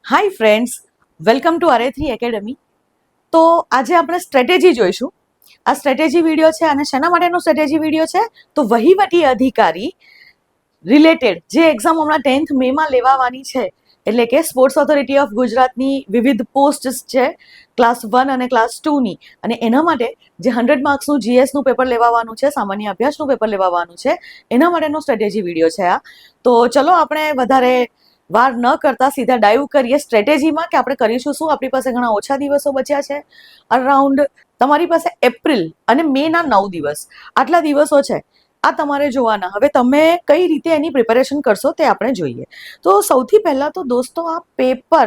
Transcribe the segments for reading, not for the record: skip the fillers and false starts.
Hi friends, welcome to R3 academy. તો આજે આપણે સ્ટ્રેટેજી જોઈશું. આ સ્ટ્રેટેજી વિડીયો છે અને શેના માટેનો સ્ટ્રેટેજી વિડીયો છે? તો વહીવટી અધિકારી રિલેટેડ જે એક્ઝામ હમણાં 10th મેમાં લેવાવાની છે, એટલે કે સ્પોર્ટ્સ ઓથોરિટી ઓફ ગુજરાતની વિવિધ પોસ્ટ છે ક્લાસ 1 અને ક્લાસ 2ની, અને એના માટે જે 100 માર્ક્સનું જીએસનું પેપર લેવાનું છે, સામાન્ય અભ્યાસનું પેપર લેવાનું છે, એના માટેનો સ્ટ્રેટેજી વિડીયો છે આ. તો ચલો આપણે વધારે વાર ન કરતા સીધા ડાઈવ કરીએ સ્ટ્રેટેજીમાં કે આપણે કરીશું શું. આપણી પાસે ઘણા ઓછા દિવસો બચ્યા છે, અરાઉન્ડ તમારી પાસે એપ્રિલ અને મેના 9 દિવસ, આટલા દિવસો છે. આ તમારે જોવાના. હવે તમે કઈ રીતે એની પ્રિપેરેશન કરશો તે આપણે જોઈએ. તો સૌથી પહેલા તો દોસ્તો, આ પેપર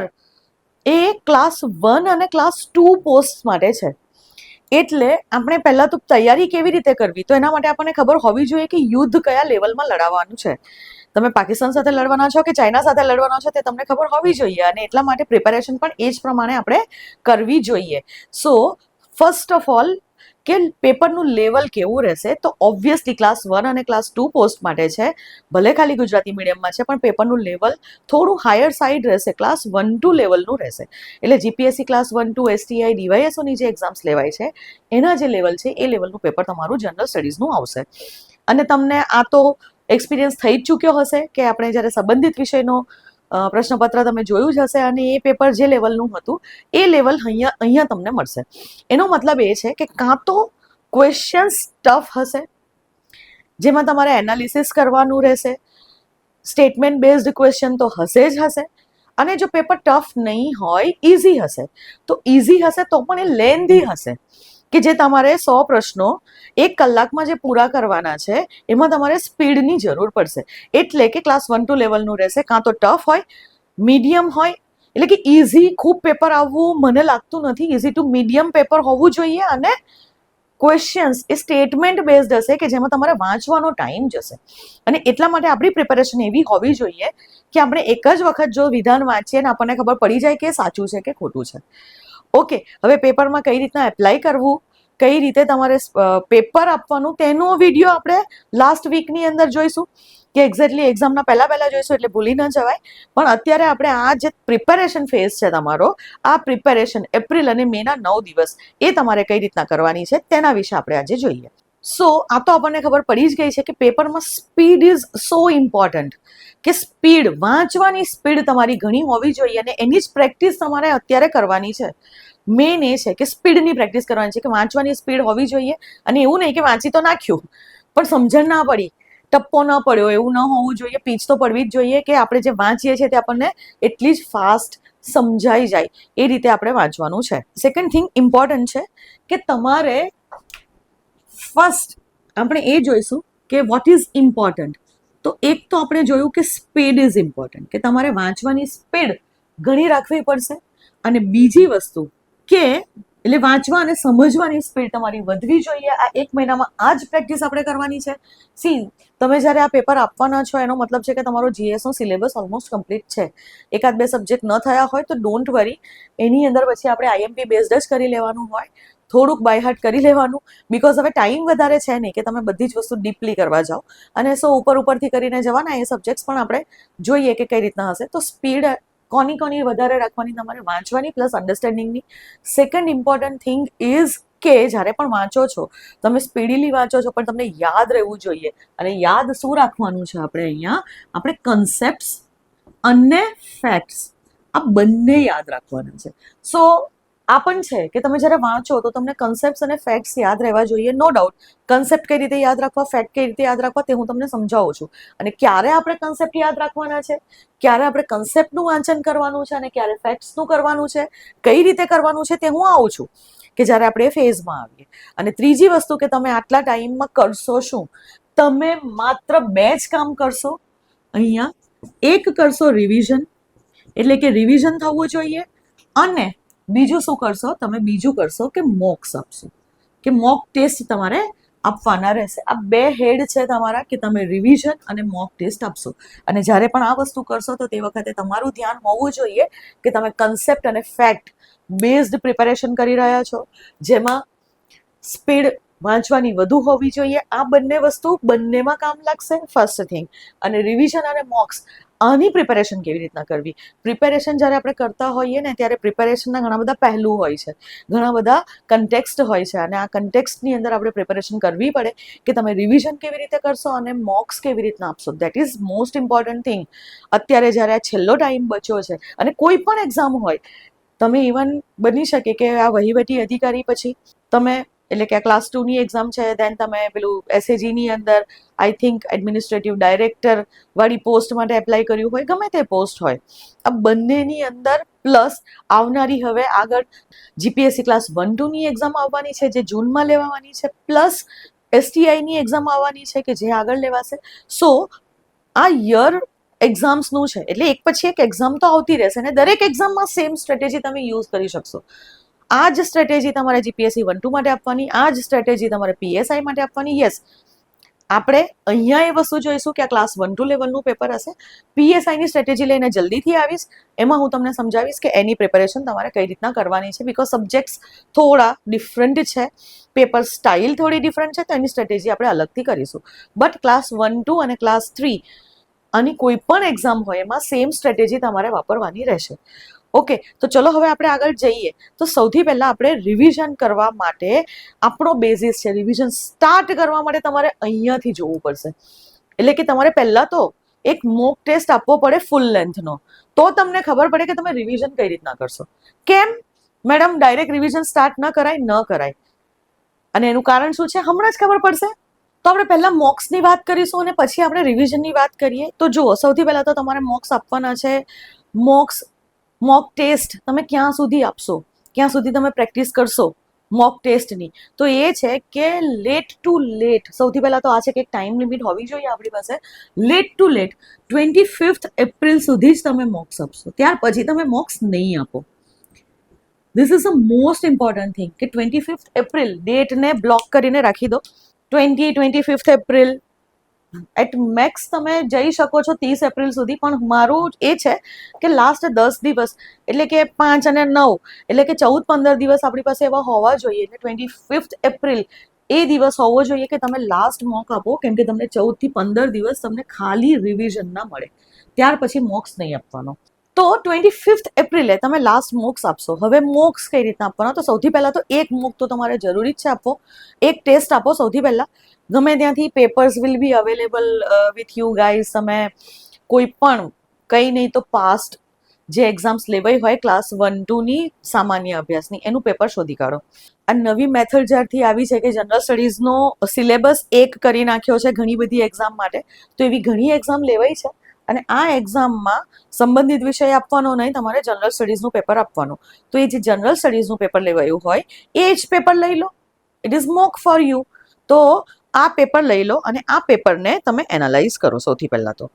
એ ક્લાસ 1 અને ક્લાસ 2 પોસ્ટ માટે છે. એટલે આપણે પહેલા તો તૈયારી કેવી રીતે કરવી, તો એના માટે આપણને ખબર હોવી જોઈએ કે યુદ્ધ કયા લેવલમાં લડાવવાનું છે. તમે પાકિસ્તાન સાથે લડવાના છો કે ચાઇના સાથે લડવાના છો તે તમને ખબર હોવી જોઈએ, અને એટલા માટે પ્રિપેરેશન પણ એ જ પ્રમાણે આપણે કરવી જોઈએ. સો ફર્સ્ટ ઓફ ઓલ, કે પેપરનું લેવલ કેવું રહેશે, તો ઓબ્વિયસલી ક્લાસ 1 અને ક્લાસ 2 પોસ્ટ માટે છે. ભલે ખાલી ગુજરાતી મીડિયમમાં છે, પણ પેપરનું લેવલ થોડું હાયર સાઇડ રહેશે, ક્લાસ 1-2 લેવલનું રહેશે. એટલે જીપીએસસી ક્લાસ 1-2, એસટીઆઈ, ડીવાયએસઓની જે એક્ઝામ્સ લેવાય છે એના જે લેવલ છે એ લેવલનું પેપર તમારું જનરલ સ્ટડીઝનું આવશે. અને તમને આ તો એક્સપિરિયન્સ થઈ જ ચૂક્યો હશે કે આપણે જ્યારે સંબંધિત વિષયનો પ્રશ્નપત્ર તમે જોયું જ હશે, અને એ પેપર જે લેવલનું હતું એ લેવલ અહીંયા તમને મળશે. એનો મતલબ એ છે કે કાં તો ક્વેશ્ચન્સ ટફ હશે, જેમાં તમારે એનાલિસિસ કરવાનું રહેશે, સ્ટેટમેન્ટ બેઝડ ક્વેશ્ચન તો હશે જ હશે. અને જો પેપર ટફ નહીં હોય, ઇઝી હશે, તો ઇઝી હશે તો પણ એ લેન્ધી હશે, કે જે તમારે 100 પ્રશ્નો 1 કલાકમાં જે પૂરા કરવાના છે એમાં તમારે સ્પીડની જરૂર પડશે. એટલે કે ક્લાસ 1-2 લેવલનું રહેશે, કાં તો ટફ હોય, મીડિયમ હોય. એટલે કે ઇઝી ખૂબ પેપર આવવું મને લાગતું નથી. ઇઝી ટુ મીડિયમ પેપર હોવું જોઈએ, અને ક્વેશ્ચન્સ એ સ્ટેટમેન્ટ બેઝડ હશે કે જેમાં તમારે વાંચવાનો ટાઈમ જશે. અને એટલા માટે આપણી પ્રિપેરેશન એવી હોવી જોઈએ કે આપણે એક જ વખત જો વિધાન વાંચીએ ને આપણને ખબર પડી જાય કે સાચું છે કે ખોટું છે. ઓકે, હવે પેપરમાં કઈ રીતના એપ્લાય કરવું, કઈ રીતે તમારે પેપર આપવાનું, તેનો વિડીયો આપણે લાસ્ટ વીકની અંદર જોઈશું, કે એક્ઝેક્ટલી એક્ઝામના પહેલા જોઈશું, એટલે ભૂલી ન જવાય. પણ અત્યારે આપણે આ જે પ્રિપેરેશન ફેઝ છે તમારો, આ પ્રિપેરેશન એપ્રિલ અને મેના 9 દિવસ એ તમારે કઈ રીતના કરવાની છે તેના વિશે આપણે આજે જોઈએ. સો આ તો આપણને ખબર પડી જ ગઈ છે કે પેપરમાં સ્પીડ ઇઝ સો ઇમ્પોર્ટન્ટ, કે સ્પીડ, વાંચવાની સ્પીડ તમારી ઘણી હોવી જોઈએ, અને એની જ પ્રેક્ટિસ તમારે અત્યારે કરવાની છે. મેઇન એ છે કે સ્પીડની પ્રેક્ટિસ કરવાની છે, કે વાંચવાની સ્પીડ હોવી જોઈએ. અને એવું નહીં કે વાંચી તો નાખ્યું પણ સમજણ ના પડી, ટપ્પો ન પડ્યો, એવું ન હોવું જોઈએ. પીચ તો પડવી જ જોઈએ કે આપણે જે વાંચીએ છીએ તે આપણને એટલી જ ફાસ્ટ સમજાઈ જાય, એ રીતે આપણે વાંચવાનું છે. સેકન્ડ થિંગ ઇમ્પોર્ટન્ટ છે કે તમારે ફર્સ્ટ આપણે એ જોઈશું કે વોટ ઇઝ ઇમ્પોર્ટન્ટ. તો એક તો આપણે જોયું કે સ્પીડ ઇઝ ઇમ્પોર્ટન્ટ, કે તમારે વાંચવાની સ્પીડ ઘણી રાખવી પડશે. અને બીજી વસ્તુ કે એટલે વાંચવા અને સમજવાની સ્પીડ તમારી વધવી જોઈએ. આ 1 મહિનામાં આ જ પ્રેક્ટિસ આપણે કરવાની છે. સી, તમે જ્યારે આ પેપર આપવાના છો એનો મતલબ છે કે તમારો જીએસનો સિલેબસ ઓલમોસ્ટ કમ્પ્લીટ છે. 1-2 સબ્જેક્ટ ન થયા હોય તો ડોન્ટ વરી, એની અંદર પછી આપણે આઈએમપી બેઝડ જ કરી લેવાનું હોય, થોડુંક બાય હાર્ટ કરી લેવાનું. બિકોઝ હવે ટાઈમ વધારે છે નહીં કે તમે બધી જ વસ્તુ ડીપલી કરવા જાઓ, અને ઉપરથી કરીને જવાના એ સબ્જેક્ટ્સ પણ આપણે જોઈએ કે કઈ રીતના હશે. તો સ્પીડ કોની વધારે રાખવાની, તમારે વાંચવાની પ્લસ અન્ડરસ્ટેન્ડિંગની. સેકન્ડ ઇમ્પોર્ટન્ટ થિંગ ઇઝ કે જ્યારે પણ વાંચો છો તમે સ્પીડીલી વાંચો છો, પણ તમને યાદ રહેવું જોઈએ. અને યાદ શું રાખવાનું છે આપણે અહીંયા, આપણે કન્સેપ્ટ્સ અને ફેક્ટ્સ આ બંને યાદ રાખવાના છે. સો આ પણ છે કે તમે જ્યારે વાંચો તો તમને કન્સેપ્ટ્સ અને ફેક્ટ્સ યાદ રહેવા જોઈએ. નો ડાઉટ, કન્સેપ્ટ કઈ રીતે યાદ રાખવા, ફેક્ટ કઈ રીતે યાદ રાખવા તે હું તમને સમજાવું છું. અને ક્યારે આપણે કન્સેપ્ટ યાદ રાખવાના છે, ક્યારે આપણે કન્સેપ્ટનું વાંચન કરવાનું છે, અને ક્યારે ફેક્ટ્સનું કરવાનું છે, કઈ રીતે કરવાનું છે તે હું આવું છું કે જ્યારે આપણે એ ફેઝમાં આવીએ. અને ત્રીજી વસ્તુ કે તમે આટલા ટાઈમમાં કરશો શું, તમે માત્ર 2 જ કામ કરશો અહીંયા. એક કરશો રિવિઝન, એટલે કે રિવિઝન થવું જોઈએ. અને બીજું શું કરશો, તમે બીજું કરશો કે મોક્સ આપશો, કે મોક ટેસ્ટ તમારે આપવાના રહેશે. આ 2 હેડ છે તમારા, કે તમે રિવિઝન અને મોક ટેસ્ટ આપશો. અને જ્યારે પણ આ વસ્તુ કરશો તો તે વખતે તમારું ધ્યાન હોવું જોઈએ કે તમે કન્સેપ્ટ અને ફેક્ટ બેઝડ પ્રિપેરેશન કરી રહ્યા છો, જેમાં સ્પીડ વાંચવાની વધુ હોવી જોઈએ. આ બંને વસ્તુ બંનેમાં કામ લાગશે, ફર્સ્ટ થિંગ. અને રિવિઝન અને મોક્સ આની પ્રિપેરેશન કેવી રીતના કરવી. પ્રિપેરેશન જ્યારે આપણે કરતા હોઈએ ને ત્યારે પ્રિપેરેશનના ઘણા બધા પહેલું હોય છે, ઘણા બધા કન્ટેક્સ્ટ હોય છે, અને આ કન્ટેક્સ્ટની અંદર આપણે પ્રિપેરેશન કરવી પડે કે તમે રિવિઝન કેવી રીતે કરશો અને મોક્સ કેવી રીતના આપશો. That is most important thing. અત્યારે જ્યારે આ છેલ્લો ટાઈમ બચ્યો છે અને કોઈ પણ એક્ઝામ હોય, તમે ઇવન બની શકે કે આ વહીવટી અધિકારી પછી તમે એટલે કે આ ક્લાસ 2ની એક્ઝામ છે, દેન તમે પેલું એસએજીની અંદર આઈ થિંક એડમિનિસ્ટ્રેટિવ ડાયરેક્ટર વાળી પોસ્ટ માટે એપ્લાય કર્યું હોય, ગમે તે પોસ્ટ હોય, આ બંનેની અંદર પ્લસ આવનારી હવે આગળ જીપીએસસી ક્લાસ 1-2ની એક્ઝામ આવવાની છે જે જૂનમાં લેવાની છે, પ્લસ એસટીઆઈની એક્ઝામ આવવાની છે કે જે આગળ લેવાશે. સો આ યર એક્ઝામ્સનું છે એટલે એક પછી એક એક્ઝામ તો આવતી રહેશે અને દરેક એક્ઝામમાં સેમ સ્ટ્રેટેજી તમે યુઝ કરી શકશો. આ જ સ્ટ્રેટેજી તમારે જીપીએસસી 1-2 માટે આપવાની, આ જ સ્ટ્રેટેજી તમારે પીએસઆઈ માટે આપવાની. યસ, આપણે અહીંયા એ વસ્તુ જોઈશું કે આ ક્લાસ 1-2 લેવલનું પેપર હશે. પીએસઆઈની સ્ટ્રેટેજી લઈને જલ્દીથી આવીશ, એમાં હું તમને સમજાવીશ કે એની પ્રિપેરેશન તમારે કઈ રીતના કરવાની છે, બિકોઝ સબ્જેક્ટ્સ થોડા ડિફરન્ટ છે, પેપર સ્ટાઇલ થોડી ડિફરન્ટ છે, તો એની સ્ટ્રેટેજી આપણે અલગથી કરીશું. બટ ક્લાસ 1-2 અને ક્લાસ 3 આની કોઈ પણ એક્ઝામ હોય એમાં સેમ સ્ટ્રેટેજી તમારે વાપરવાની રહેશે. ઓકે, તો ચલો હવે આપણે આગળ જઈએ. તો સૌથી પહેલાં આપણે રિવિઝન કરવા માટે આપણો બેઝિસ છે, રિવિઝન સ્ટાર્ટ કરવા માટે તમારે અહીંયાથી જોવું પડશે. એટલે કે તમારે પહેલાં તો એક મોક ટેસ્ટ આપવો પડે ફૂલ લેન્થનો, તો તમને ખબર પડે કે તમે રિવિઝન કઈ રીતના કરશો. કેમ મેડમ ડાયરેક્ટ રિવિઝન સ્ટાર્ટ ન કરાય, અને એનું કારણ શું છે હમણાં જ ખબર પડશે. તો આપણે પહેલાં મોક્સની વાત કરીશું અને પછી આપણે રિવિઝનની વાત કરીએ. તો જુઓ, સૌથી પહેલાં તો તમારે મોક્સ આપવાના છે. મોક ટેસ્ટ તમે ક્યાં સુધી આપશો, ક્યાં સુધી તમે પ્રેક્ટિસ કરશો મોક ટેસ્ટની, તો એ છે કે લેટ ટુ લેટ, સૌથી પહેલાં તો આ છે કે એક ટાઈમ લિમિટ હોવી જોઈએ આપણી પાસે. Late two late 25th April સુધી જ તમે મોક્સ આપશો, ત્યાર પછી તમે મોક્સ નહીં આપો. This is the most important thing કે 25th એપ્રિલ ડેટને બ્લોક કરીને રાખી દો. 25th એપ્રિલ એટ મેક્સ તમે જઈ શકો છો 30 એપ્રિલ સુધી, પણ મારું એ છે કે લાસ્ટ 10 દિવસ એટલે કે 5 અને 9 એટલે કે 14-15 દિવસ આપણી પાસે એવા હોવા જોઈએ. એટલે 25th એપ્રિલ એ દિવસ હોવો જોઈએ કે તમે લાસ્ટ મોક આપો, કેમ કે તમને 14 થી 15 દિવસ તમને ખાલી રિવિઝન ના મળે, ત્યાર પછી મોક્સ નહીં આપવાનો. તો 25th એપ્રિલે તમે લાસ્ટ મોક્સ આપશો. હવે મોક્સ કઈ રીતના આપવાના, તો સૌથી પહેલાં તો એક મોક તો તમારે જરૂરી જ છે આપવો. એક ટેસ્ટ આપો સૌથી પહેલાં, ગમે ત્યાંથી. Papers will be available with you guys. તમે કોઈ પણ કંઈ નહીં તો પાસ્ટ જે એક્ઝામ્સ લેવાઈ હોય ક્લાસ 1-2ની સામાન્ય અભ્યાસની, એનું પેપર શોધી કાઢો. આ નવી મેથડ જ્યારથી આવી છે કે જનરલ સ્ટડીઝનો સિલેબસ એક કરી નાખ્યો છે ઘણી બધી એક્ઝામ માટે, તો એવી ઘણી એક્ઝામ લેવાઈ છે અને આ એક્ઝામમાં સંબંધિત વિષય આપવાનો નહીં, તમારે જનરલ સ્ટડીઝનું પેપર આપવાનું. તો એ જે જનરલ સ્ટડીઝનું પેપર લેવાયું હોય એ જ પેપર લઈ લો. It is mock for you. તો આ પેપર લઈ લો અને આ પેપરને તમે એનાલાઇઝ કરો સૌથી પહેલાં તો,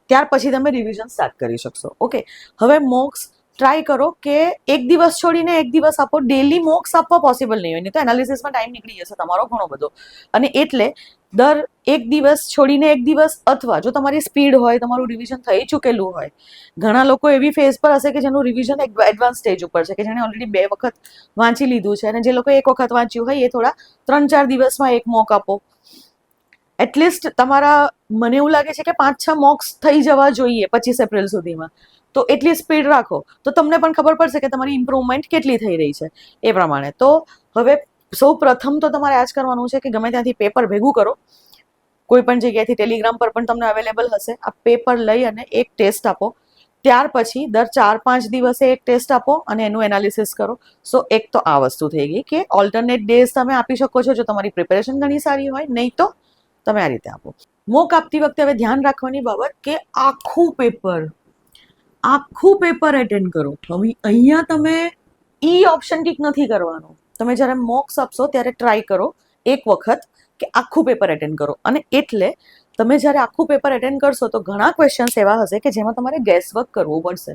ત્યાર પછી તમે રિવિઝન સ્ટાર્ટ કરી શકશો. ઓકે, હવે મોક્સ ટ્રાય કરો કે એક દિવસ છોડીને એક દિવસ આપો. ડેલી મોક્સ આપવા પોસિબલ નહીં હોય, નહીં તો એનાલિસિસમાં ટાઈમ નીકળી જશે તમારો ઘણો બધો. અને એટલે દર એક દિવસ છોડીને એક દિવસ, અથવા જો તમારી સ્પીડ હોય, તમારું રિવિઝન થઈ ચૂકેલું હોય. ઘણા લોકો એવી ફેઝ પર હશે કે જેનું રિવિઝન એડવાન્સ સ્ટેજ ઉપર છે, કે જેણે ઓલરેડી 2 વખત વાંચી લીધું છે, અને જે લોકો 1 વખત વાંચ્યું હોય એ થોડા 3-4 દિવસમાં એક મોક આપો. એટલીસ્ટ તમારા, મને એવું લાગે છે કે 5-6 મોક્સ થઈ જવા જોઈએ 25 એપ્રિલ સુધીમાં. તો એટલી સ્પીડ રાખો તો તમને પણ ખબર પડશે કે તમારી ઇમ્પ્રુવમેન્ટ કેટલી થઈ રહી છે એ પ્રમાણે. તો હવે સૌ પ્રથમ તો તમારે આ જ કરવાનું છે કે ગમે ત્યાંથી પેપર ભેગું કરો, કોઈ પણ જગ્યાએથી, ટેલિગ્રામ પર પણ તમને અવેલેબલ હશે. આ પેપર લઈ અને એક ટેસ્ટ આપો. ત્યાર પછી દર 4-5 દિવસે એક ટેસ્ટ આપો અને એનું એનાલિસિસ કરો. સો એક તો આ વસ્તુ થઈ ગઈ કે ઓલ્ટરનેટ ડેઝ તમે આપી શકો છો જો તમારી પ્રિપેરેશન ઘણી સારી હોય, નહીં તો તમે આ રીતે આપો. મોક આપતી વખતે હવે ધ્યાન રાખવાની બાબત કે આખું પેપર એટેન્ડ કરો. હવે અહીંયા તમે ઓપ્શન ટીક નથી કરવાનો. તમે જ્યારે મોક્સ આપશો ત્યારે ટ્રાય કરો એક વખત કે આખું પેપર એટેન્ડ કરો. અને એટલે તમે જ્યારે આખું પેપર એટેન્ડ કરશો તો ઘણા ક્વેશ્ચન્સ એવા હશે કે જેમાં તમારે ગેસ વર્ક કરવું પડશે.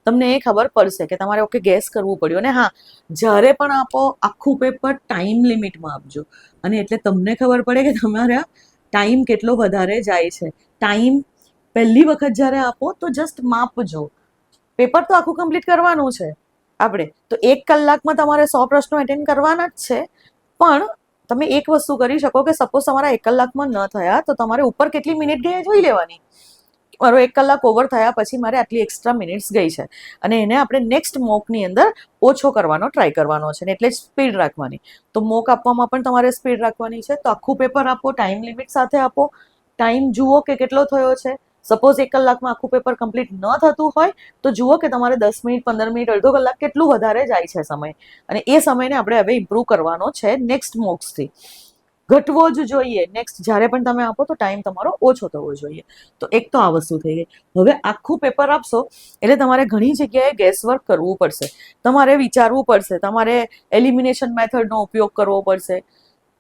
તમને એ ખબર પડશે કે તમારે ઓકે ગેસ કરવું પડ્યું. અને હા, જ્યારે પણ આપો આખું પેપર ટાઈમ લિમિટમાં આપજો. અને એટલે તમને ખબર પડે કે તમારા ટાઈમ કેટલો વધારે જાય છે. ટાઈમ પહેલી વખત જ્યારે આપો તો જસ્ટ માપજો. પેપર તો આખું કમ્પ્લીટ કરવાનું છે આપણે, તો 1 કલાકમાં તમારે 100 પ્રશ્નો એટેન્ડ કરવાના જ છે. પણ તમે એક વસ્તુ કરી શકો કે સપોઝ તમારા 1 કલાકમાં ન થયા તો તમારે ઉપર કેટલી મિનિટ ગઈ જોઈ લેવાની મારો 1 કલાક ઓવર થયા પછી મારે આટલી એક્સ્ટ્રા મિનિટ્સ ગઈ છે અને એને આપણે નેક્સ્ટ મોકની અંદર ઓછો કરવાનો ટ્રાય કરવાનો છે ને એટલે સ્પીડ રાખવાની. તો મોક આપવામાં પણ તમારે સ્પીડ રાખવાની છે. તો આખું પેપર આપો, ટાઈમ લિમિટ સાથે આપો, ટાઈમ જુઓ કે કેટલો થયો છે. સપોઝ 1 કલાકમાં આખું પેપર કમ્પ્લીટ ન થતું હોય તો જુઓ કે તમારે 10 મિનિટ, 15 મિનિટ, અડધો કલાક કેટલું વધારે જાય છે સમય, અને એ સમયને આપણે હવે ઇમ્પ્રૂવ કરવાનો છે નેક્સ્ટ મોક્સથી. ઘટવો જ જોઈએ. નેક્સ્ટ જ્યારે પણ તમે આપો તો ટાઈમ તમારો ઓછો થવો જોઈએ. તો એક તો આ વસ્તુ થઈ ગઈ. હવે આખું પેપર આપશો એટલે તમારે ઘણી જગ્યાએ ગેસવર્ક કરવું પડશે, તમારે વિચારવું પડશે, તમારે એલિમિનેશન મેથડનો ઉપયોગ કરવો પડશે.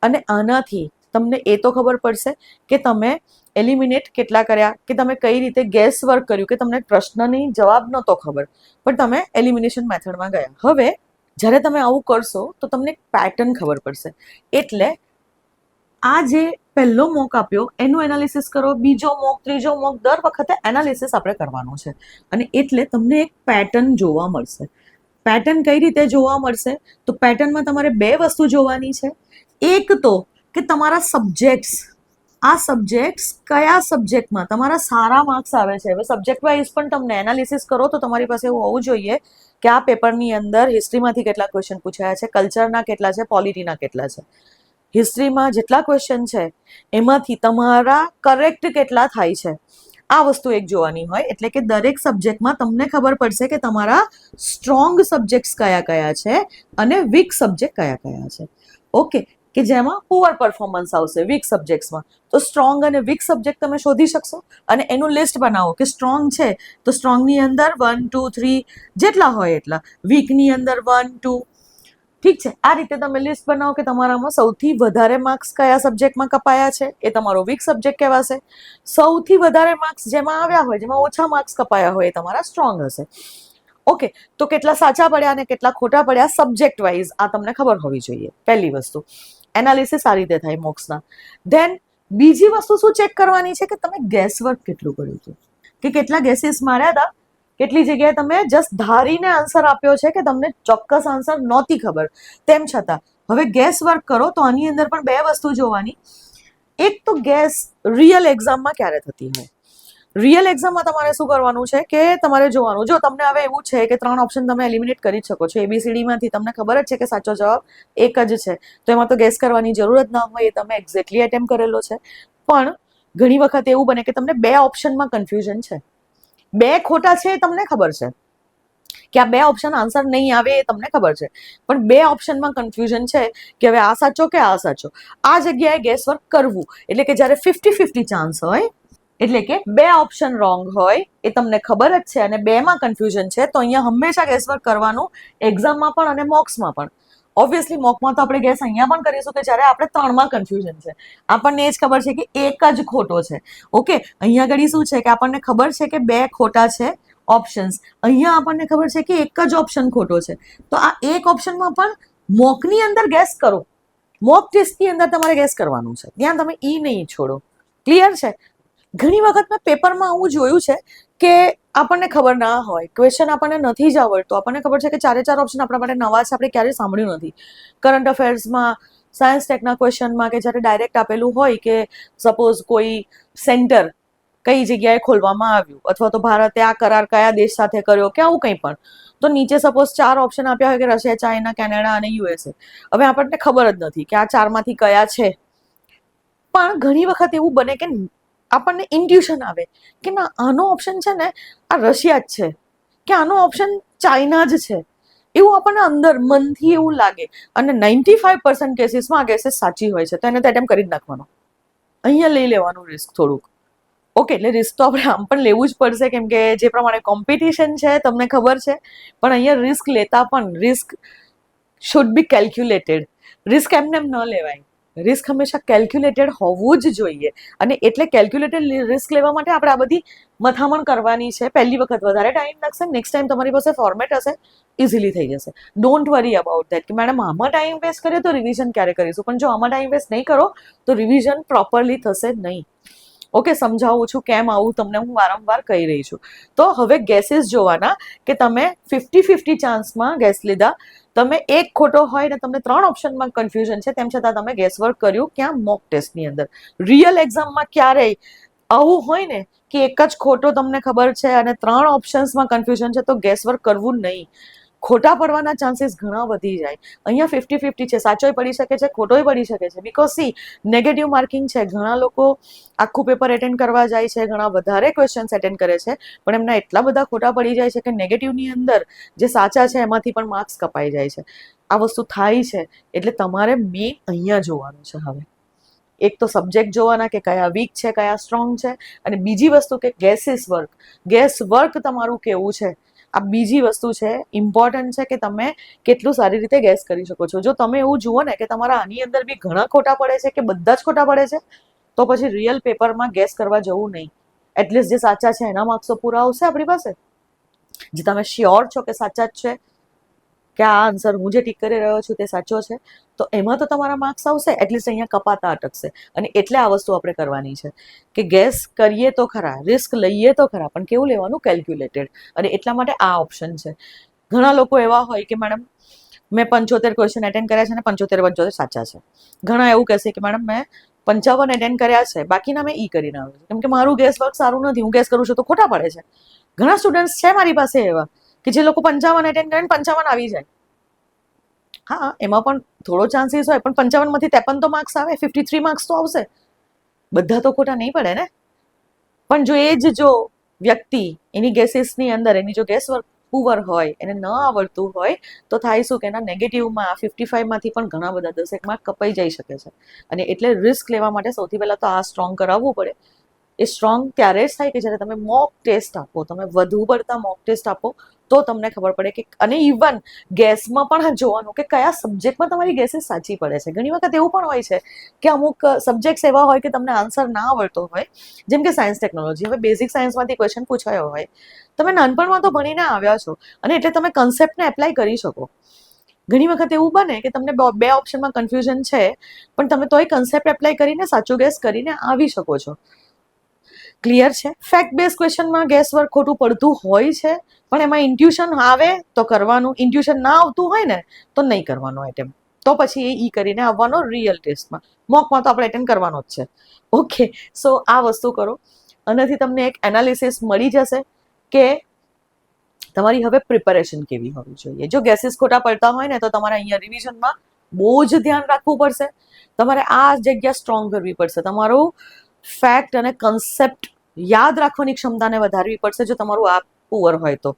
અને આનાથી તમને એ તો ખબર પડશે કે તમે એલિમિનેટ કેટલા કર્યા, કે તમે કઈ રીતે ગેસ વર્ક કર્યું, કે તમને પ્રશ્નની જવાબ નહોતો ખબર પણ તમે એલિમિનેશન મેથડમાં ગયા. હવે જ્યારે તમે આવું કરશો તો તમને એક પેટર્ન ખબર પડશે. એટલે આ જે પહેલો મોક આપ્યો એનું એનાલિસિસ કરો, બીજો મોક, ત્રીજો મોક, દર વખતે એનાલિસિસ આપણે કરવાનું છે. અને એટલે તમને એક પેટર્ન જોવા મળશે. પેટર્ન કઈ રીતે જોવા મળશે? તો પેટર્નમાં તમારે 2 વસ્તુ જોવાની છે. એક તો કે તમારા સબ્જેક્ટ્સ, આ સબ્જેક્ટ્સ કયા સબ્જેક્ટમાં તમારા સારા માર્ક્સ આવે છે. હવે સબ્જેક્ટ વાઇઝ પણ તમને એનાલિસિસ કરો તો તમારી પાસે એવું હોવું જોઈએ કે આ પેપરની અંદર હિસ્ટ્રીમાંથી કેટલા ક્વેશ્ચન પૂછાયા છે, કલ્ચરના કેટલા છે, પોલિટીના કેટલા છે. હિસ્ટ્રીમાં જેટલા ક્વેશ્ચન છે એમાંથી તમારા કરેક્ટ કેટલા થાય છે, આ વસ્તુ એક જોવાની હોય. એટલે કે દરેક સબ્જેક્ટમાં તમને ખબર પડશે કે તમારા સ્ટ્રોંગ સબ્જેક્ટ્સ કયા કયા છે અને વીક સબ્જેક્ટ કયા કયા છે. ઓકે, કે જેમાં પુઅર પરફોર્મન્સ આવશે વીક સબ્જેક્ટ્સમાં. તો સ્ટ્રોંગ અને વીક સબ્જેક્ટ તમે શોધી શકશો અને એનું લિસ્ટ બનાવો કે સ્ટ્રોંગ છે તો સ્ટ્રોંગની અંદર 1, 2, 3 જેટલા હોય એટલા, વીકની અંદર 1, 2. ઠીક છે, આ રીતે તમે લિસ્ટ બનાવો કે તમારામાં સૌથી વધારે માર્ક્સ કયા સબ્જેક્ટમાં કપાયા છે, એ તમારો વીક સબ્જેક્ટ કહેવાશે. સૌથી વધારે માર્ક્સ જેમાં આવ્યા હોય, જેમાં ઓછા માર્ક્સ કપાયા હોય, એ તમારા સ્ટ્રોંગ હશે. ઓકે, તો કેટલા સાચા પડ્યા અને કેટલા ખોટા પડ્યા સબ્જેક્ટ વાઇઝ આ તમને ખબર હોવી જોઈએ. પહેલી વસ્તુ એનાલિસિસ આ રીતે થાય મોક્સના. ધેન બીજી વસ્તુ શું ચેક કરવાની છે કે તમે ગેસવર્ક કેટલું કર્યું હતું, કે કેટલા ગેસીસ માર્યા હતા, કેટલી જગ્યાએ તમે જસ્ટ ધારીને આન્સર આપ્યો છે કે તમને ચોક્કસ આન્સર નહોતી ખબર તેમ છતાં હવે ગેસ વર્ક કરો. તો આની અંદર પણ 2 વસ્તુ જોવાની. એક તો ગેસ રિયલ એક્ઝામમાં ક્યારે થતી હોય. રિયલ એક્ઝામમાં તમારે શું કરવાનું છે કે તમારે જોવાનું, જો તમને હવે એવું છે કે 3 ઓપ્શન તમે એલિમિનેટ કરી શકો છો ABCDમાંથી, તમને ખબર જ છે કે સાચો જવાબ એક જ છે, તો એમાં તો ગેસ કરવાની જરૂર જ ના હોય, એ તમે એક્ઝેક્ટલી એટેમ્પ કરેલો છે. પણ ઘણી વખત એવું બને કે તમને 2 ઓપ્શનમાં કન્ફ્યુઝન છે, 2 ખોટા છે એ તમને ખબર છે કે આ 2 ઓપ્શન આન્સર નહીં આવે એ તમને ખબર છે, પણ 2 ઓપ્શનમાં કન્ફ્યુઝન છે કે હવે આ સાચો કે આ સાચો. આ જગ્યાએ ગેસવર્ક કરવું એટલે કે જ્યારે 50-50 ચાન્સ હોય, એટલે કે 2 ઓપ્શન રોંગ હોય એ તમને ખબર જ છે અને 2માં કન્ફ્યુઝન છે, તો અહીંયા હંમેશા ગેસવર્ક કરવાનું, એક્ઝામમાં પણ અને મોક્સમાં પણ. ઓબ્વિયસલી મોકમાં તો આપણે ગેસ અહીંયા પણ કરીશું કે જ્યારે આપણે 3માં કન્ફ્યુઝન છે, આપણને એ જ ખબર છે કે એક જ ખોટો છે. ઓકે, અહીંયા આગળ શું છે કે આપણને ખબર છે કે 2 ખોટા છે ઓપ્શન્સ, અહીંયા આપણને ખબર છે કે એક જ ઓપ્શન ખોટો છે. તો આ એક ઓપ્શનમાં પણ મોકની અંદર ગેસ કરો, મોક ટેસ્ટની અંદર તમારે ગેસ કરવાનું છે, ત્યાં તમે નહીં છોડો. ક્લિયર છે? ઘણી વખત મેં પેપરમાં આવું જોયું છે કે આપણને ખબર ના હોય, ક્વેશ્ચન આપણને નથી જ આવડતો, આપણને ખબર છે કે 4 ઓપ્શન આપણા માટે નવા છે, આપણે ક્યારેય સાંભળ્યું નથી. કરંટ અફેર્સમાં, સાયન્સ ટેકના ક્વેશ્ચનમાં કે જ્યારે ડાયરેક્ટ આપેલું હોય કે સપોઝ કોઈ સેન્ટર કઈ જગ્યાએ ખોલવામાં આવ્યું, અથવા તો ભારતે આ કરાર કયા દેશ સાથે કર્યો, કે આવું કંઈ પણ, તો નીચે સપોઝ 4 ઓપ્શન આપ્યા હોય કે રશિયા, ચાઇના, કેનેડા અને USA. હવે આપણને ખબર જ નથી કે આ 4માંથી કયા છે. પણ ઘણી વખત એવું બને કે આપણને ઇન્ટ્યુશન આવે કે ના, આનો ઓપ્શન છે ને આ રશિયા જ છે, કે આનો ઓપ્શન ચાઇના જ છે, એવું આપણને અંદર મનથી એવું લાગે. અને 95% કેસીસમાં આ ગેસીસ સાચી હોય છે, તો એને તો એટેમ્પ કરી જ નાખવાનો. અહીંયા લઈ લેવાનું રિસ્ક થોડુંક. ઓકે, એટલે રિસ્ક તો આપણે આમ પણ લેવું જ પડશે, કેમ કે જે પ્રમાણે કોમ્પિટિશન છે તમને ખબર છે. પણ અહીંયા રિસ્ક લેતા પણ risk should be calculated. Risk એમને એમ ન લેવાય, રિસ્ક હંમેશા કેલ્ક્યુલેટેડ હોવું જ જોઈએ. અને એટલે કેલ્ક્યુલેટેડ રિસ્ક લેવા માટે આપણે આ બધી મથામણ કરવાની છે. પહેલી વખત વધારે ટાઈમ લાગશે, નેક્સ્ટ ટાઈમ તમારી પાસે ફોર્મેટ હશે, ઇઝીલી થઈ જશે. ડોન્ટ વરી અબાઉટ ધેટ કે મેડમ આમાં ટાઈમ વેસ્ટ કરીએ તો રિવિઝન ક્યારે કરીશું. પણ જો આમાં ટાઈમ વેસ્ટ નહીં કરો તો રિવિઝન પ્રોપરલી થશે નહીં. ઓકે, સમજાવું છું કેમ આવું તમને હું વારંવાર કહી રહી છું. તો હવે ગેસીસ જોવાના કે તમે 50-50 ચાન્સમાં ગેસ લીધા, તમે એક ખોટો હોય ને તમને 3 ઓપ્શનમાં કન્ફ્યુઝન છે, તેમ છતાં તમે ગેસવર્ક કર્યું ક્યાં? મોક ટેસ્ટની અંદર. રિયલ એક્ઝામમાં ક્યારેય આવું હોય ને કે એક જ ખોટો તમને ખબર છે અને 3 ઓપ્શન્સમાં કન્ફ્યુઝન છે, તો ગેસવર્ક કરવું નહીં. ખોટા પડવાના ચાન્સીસ ઘણા વધી જાય. અહીંયા 50-50 છે, સાચોય પડી શકે છે, ખોટોય પડી શકે છે. બીકોઝ સી નેગેટિવ માર્કિંગ છે. ઘણા લોકો આખું પેપર એટેન્ડ કરવા જાય છે, ઘણા વધારે ક્વેશ્ચન્સ એટેન્ડ કરે છે, પણ એમના એટલા બધા ખોટા પડી જાય છે કે નેગેટિવની અંદર જે સાચા છે એમાંથી પણ માર્ક્સ કપાઈ જાય છે. આ વસ્તુ થાય છે, એટલે તમારે મેઇન અહીંયા જોવાનું છે. હવે એક તો સબ્જેક્ટ જોવાના કે કયા વીક છે, કયા સ્ટ્રોંગ છે, અને બીજી વસ્તુ કે ગેસ વર્ક તમારું કેવું છે. આ બીજી વસ્તુ છે, ઇમ્પોર્ટન્ટ છે કે તમે કેટલું સારી રીતે ગેસ કરી શકો છો. જો તમે એવું જુઓ ને કે તમારા આની અંદર બી ઘણા ખોટા પડે છે કે બધા જ ખોટા પડે છે, તો પછી રિયલ પેપરમાં ગેસ કરવા જવું નહીં. એટલીસ્ટ જે સાચા છે એના માર્ક્સ તો પૂરા આવશે આપણી પાસે. જે તમે શ્યોર છો કે સાચા જ છે, કે આ આન્સર હું જે ટીક કરી રહ્યો છું તે સાચો છે, તો એમાં તો તમારા માર્ક્સ આવશે. એટલીસ્ટ અહીંયા કપાતા અટકશે. અને એટલે આ વસ્તુ આપણે કરવાની છે કે ગેસ કરીએ તો ખરા, રિસ્ક લઈએ તો ખરા, પણ કેવું લેવાનું? કેલ્ક્યુલેટેડ. અને એટલા માટે આ ઓપ્શન છે. ઘણા લોકો એવા હોય કે મેડમ મેં 75 ક્વેશ્ચન એટેન્ડ કર્યા છે અને 75 સાચા છે. ઘણા એવું કહેશે કે મેડમ મેં 55 એટેન્ડ કર્યા છે, બાકીના મેં કરીને આવ્યું છે, કેમ કે મારું ગેસ વર્ક સારું નથી, હું ગેસ કરું છું તો ખોટા પડે છે. ઘણા સ્ટુડન્ટ્સ છે મારી પાસે એવા કે જે લોકો 55 એટેન્ડ કરીને 55 આવી જાય. હા, એમાં પણ થોડો ચાન્સીસ હોય, પણ 55માંથી 53 તો માર્ક્સ આવે, 53 માર્ક્સ તો આવશે. બધા તો ખોટા નહીં પડે ને. પણ જો વ્યક્તિ એની ગેસીસની અંદર એની જો ગેસ વર્ક પુઅર હોય, એને ન આવડતું હોય, તો થાય શું કે એના નેગેટિવમાં 55માંથી પણ ઘણા બધા 10 માર્ક કપાઈ જઈ શકે છે. અને એટલે રિસ્ક લેવા માટે સૌથી પહેલા તો આ સ્ટ્રોંગ કરાવવું પડે. એ સ્ટ્રોંગ ત્યારે જ થાય કે જ્યારે તમે મોક ટેસ્ટ આપો, તમે વધુ પડતા મોક ટેસ્ટ આપો, તો તમને ખબર પડે કે, અને ઇવન ગેસમાં પણ જોવાનું કે કયા સબ્જેક્ટમાં તમારી ગેસીસ સાચી પડે છે. ઘણી વખત એવું પણ હોય છે કે અમુક સબ્જેક્ટ્સ એવા હોય કે તમને આન્સર ના આવડતો હોય, જેમ કે સાયન્સ ટેકનોલોજી. હવે બેઝિક સાયન્સમાંથી ક્વેશ્ચન પૂછાયો હોય, તમે નાનપણમાં તો ભણીને આવ્યા છો, અને એટલે તમે કન્સેપ્ટને એપ્લાય કરી શકો. ઘણી વખત એવું બને કે તમને 2 ઓપ્શનમાં કન્ફ્યુઝન છે, પણ તમે તોય કન્સેપ્ટ એપ્લાય કરીને સાચું ગેસ કરીને આવી શકો છો. ક્લિયર છે? ફેક્ટ બેઝ ક્વેશ્ચનમાં ગેસ વર્ક ખોટું પડતું હોય છે, પણ એમાં ઇન્ટ્યુશન આવે તો કરવાનું, ઇન્ટ્યુશન ના આવતું હોય ને તો નહીં કરવાનું એટેમ્પ. તો પછી એ કરીને આવવાનો રિયલ ટેસ્ટમાં. મોકમાં તો આપણે એટેન્ડ કરવાનો જ છે. ઓકે, સો આ વસ્તુ કરો. આનાથી તમને એક એનાલિસિસ મળી જશે કે તમારી હવે પ્રિપેરેશન કેવી હોવી જોઈએ. જો ગેસીસ ખોટા પડતા હોય ને, તો તમારે અહીંયા રિવિઝનમાં બહુ જ ધ્યાન રાખવું પડશે. તમારે આ જગ્યા સ્ટ્રોંગ કરવી પડશે. તમારું ફેક્ટ અને કન્સેપ્ટ યાદ રાખવાની ક્ષમતાને વધારવી પડશે, જો તમારું આ પુઅર હોય તો.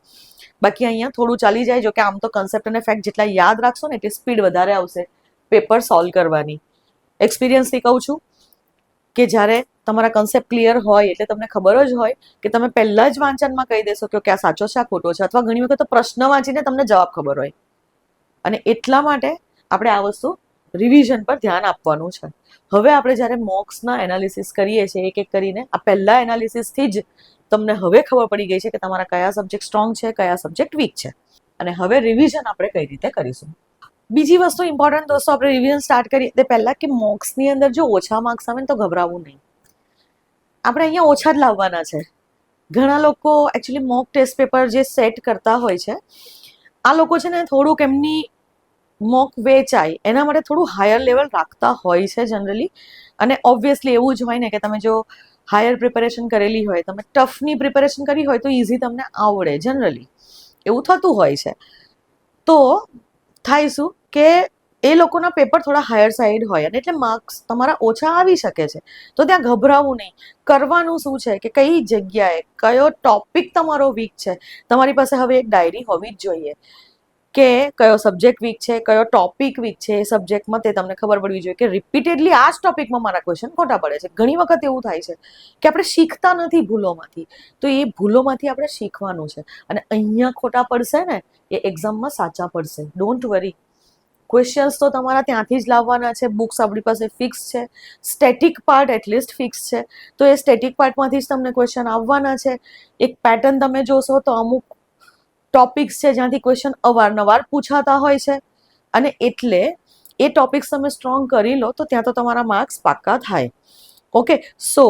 બાકી અહીંયા થોડું ચાલી જાય. જો કે આમ તો કન્સેપ્ટ અને ફેક્ટ જેટલા યાદ રાખશો ને એટલી સ્પીડ વધારે આવશે પેપર સોલ્વ કરવાની. એક્સપિરિયન્સથી કહું છું કે જ્યારે તમારા કન્સેપ્ટ ક્લિયર હોય એટલે તમને ખબર જ હોય કે તમે પહેલા જ વાંચનમાં કહી દેશો કે આ સાચો છે, આ ખોટો છે, અથવા ઘણી વખત તો પ્રશ્ન વાંચીને તમને જવાબ ખબર હોય. અને એટલા માટે આપણે આ વસ્તુ રિવિઝન પર ધ્યાન આપવાનું છે. હવે આપણે જ્યારે મોક્સના એનાલિસિસ કરીએ છીએ એક એક કરીને, આ પહેલા એનાલિસિસથી જ તમને હવે ખબર પડી ગઈ છે કે તમારા કયા સબ્જેક્ટ સ્ટ્રોંગ છે, કયા સબ્જેક્ટ વીક છે. અને હવે રિવિઝન આપણે કઈ રીતે કરીશું. બીજી વસ્તુ ઇમ્પોર્ટન્ટ દોસ્તો, આપણે રિવિઝન સ્ટાર્ટ કરીએ તે પહેલા કે મોક્સની અંદર જો ઓછા માર્ક્સ આવે ને તો ગભરાવું નહીં. આપણે અહીંયા ઓછા જ લાવવાના છે. ઘણા લોકો એકચ્યુઅલી મોક ટેસ્ટ પેપર જે સેટ કરતા હોય છે, આ લોકો છે ને થોડુંક એમની મોક વેચાય એના માટે થોડું હાયર લેવલ રાખતા હોય છે જનરલી. અને ઓબ્વિયસલી એવું જ હોય ને કે તમે જો હાયર પ્રિપેરેશન કરેલી હોય, તમે ટફની પ્રિપેરેશન કરી હોય તો ઇઝી તમને આવડે. જનરલી એવું થતું હોય છે. તો થાય શું કે એ લોકોના પેપર થોડા હાયર સાઈડ હોય, અને એટલે માર્ક્સ તમારા ઓછા આવી શકે છે. તો ત્યાં ગભરાવું નહીં. કરવાનું શું છે કે કઈ જગ્યાએ કયો ટોપિક તમારો વીક છે. તમારી પાસે હવે એક ડાયરી હોવી જ જોઈએ કે કયો સબ્જેક્ટ વીક છે, કયો ટોપિક વીક છે. એ સબ્જેક્ટમાં તે તમને ખબર પડવી જોઈએ કે રિપીટેડલી આ જ ટોપિકમાં મારા ક્વેશ્ચન ખોટા પડે છે. ઘણી વખત એવું થાય છે કે આપણે શીખતા નથી ભૂલોમાંથી, તો એ ભૂલોમાંથી આપણે શીખવાનું છે. અને અહીંયા ખોટા પડશે ને એ એક્ઝામમાં સાચા પડશે. Don't worry. ક્વેશ્ચન્સ તો તમારા ત્યાંથી જ લાવવાના છે. બુક્સ આપણી પાસે ફિક્સ છે. સ્ટેટિક પાર્ટ એટલીસ્ટ ફિક્સ છે, તો એ સ્ટેટિક પાર્ટમાંથી જ તમને ક્વેશ્ચન આવવાના છે. એક પેટર્ન તમે જોશો તો અમુક ટોપિક્સ છે જ્યાંથી ક્વેશ્ચન અવારનવાર પૂછાતા હોય છે, અને એટલે એ ટોપિક્સ તમે સ્ટ્રોંગ કરી લો તો ત્યાં તો તમારા માર્ક્સ પાક્કા થાય. ઓકે, સો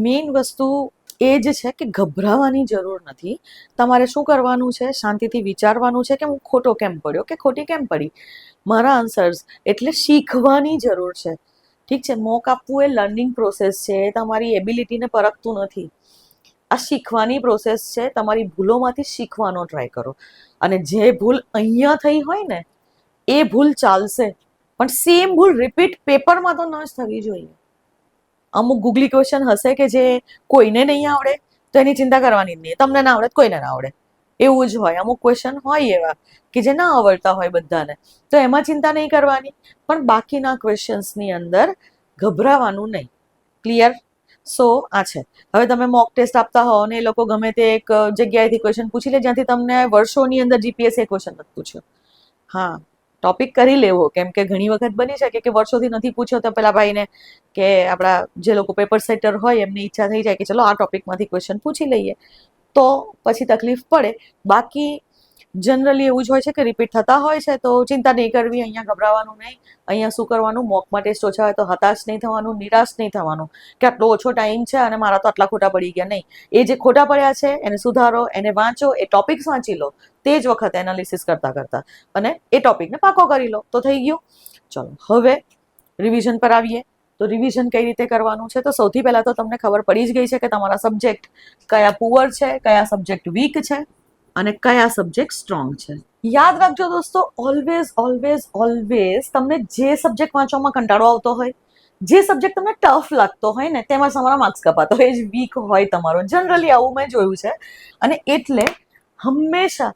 મેઇન વસ્તુ એ જ છે કે ગભરાવાની જરૂર નથી. તમારે શું કરવાનું છે, શાંતિથી વિચારવાનું છે કે હું ખોટો કેમ પડ્યો કે ખોટી કેમ પડી. મારા આન્સર્સ એટલે શીખવાની જરૂર છે. ઠીક છે, મોક આપવું એ લર્નિંગ પ્રોસેસ છે, એ તમારી એબિલિટીને પરખતું નથી. આ શીખવાની પ્રોસેસ છે. તમારી ભૂલોમાંથી શીખવાનો ટ્રાય કરો. અને જે ભૂલ અહીંયા થઈ હોય ને એ ભૂલ ચાલશે, પણ સેમ ભૂલ રિપીટ પેપરમાં તો ન જ થવી જોઈએ. અમુક ગૂગલી ક્વેશ્ચન હશે કે જે કોઈને નહીં આવડે તો એની ચિંતા કરવાની જ નહીં, તમને ના આવડે કોઈને ના આવડે એવું જ હોય. અમુક ક્વેશ્ચન હોય એવા કે જે ના આવડતા હોય બધાને, તો એમાં ચિંતા નહીં કરવાની, પણ બાકીના ક્વેશ્ચન્સની અંદર ગભરાવાનું નહીં. ક્લિયર? સો આ છે. હવે તમે મોક ટેસ્ટ આપતા હો અને એ લોકો ગમે તે એક જગ્યાએથી ક્વેશ્ચન પૂછી લે જ્યાંથી તમને વર્ષોની અંદર જીપીએસસી ક્વેશ્ચન નથી પૂછ્યો. હા, ટોપિક કરી લેવો, કેમ કે ઘણી વખત બની શકે કે વર્ષોથી નથી પૂછ્યો તો પેલા ભાઈને કે આપણા જે લોકો પેપર સેટર હોય એમની ઈચ્છા થઈ જાય કે ચલો આ ટોપિકમાંથી ક્વેશ્ચન પૂછી લઈએ, તો પછી તકલીફ પડે. બાકી જનરલી એવું જ હોય છે કે રિપીટ થતા હોય છે, તો ચિંતા નહીં કરવી, અહીંયા ગભરાવાનું નહીં. અહીંયા શું કરવાનું, મોકમાં ટેસ્ટ ઓછા હોય તો હતાશ નહીં થવાનું, નિરાશ નહીં થવાનું કે આટલો ઓછો ટાઈમ છે અને મારા તો આટલા ખોટા પડી ગયા. નહીં, એ જે ખોટા પડ્યા છે એને સુધારો, એને વાંચો, એ ટોપિક્સ વાંચી લો તે જ વખતે એનાલિસિસ કરતા અને એ ટોપિકને પાકો કરી લો તો થઈ ગયું. ચલો હવે રિવિઝન પર આવીએ. તો રિવિઝન કઈ રીતે કરવાનું છે? તો સૌથી પહેલા તો તમને ખબર પડી જ ગઈ છે કે તમારા સબ્જેક્ટ કયા પુઅર છે, કયા સબ્જેક્ટ વીક છે અને કયા સબ્જેક્ટ સ્ટ્રોંગ છે. યાદ રાખજો દોસ્તો, ઓલવેઝ ઓલવેઝ ઓલવેઝ તમને જે સબ્જેક્ટ વાંચવામાં કંટાળો આવતો હોય, જે સબ્જેક્ટ તમને ટફ લાગતો હોય ને તેમાં તમારા માર્ક્સ કપાતો હોય, એ જ વીક હોય તમારો. જનરલી આવું મેં જોયું છે. અને એટલે હંમેશા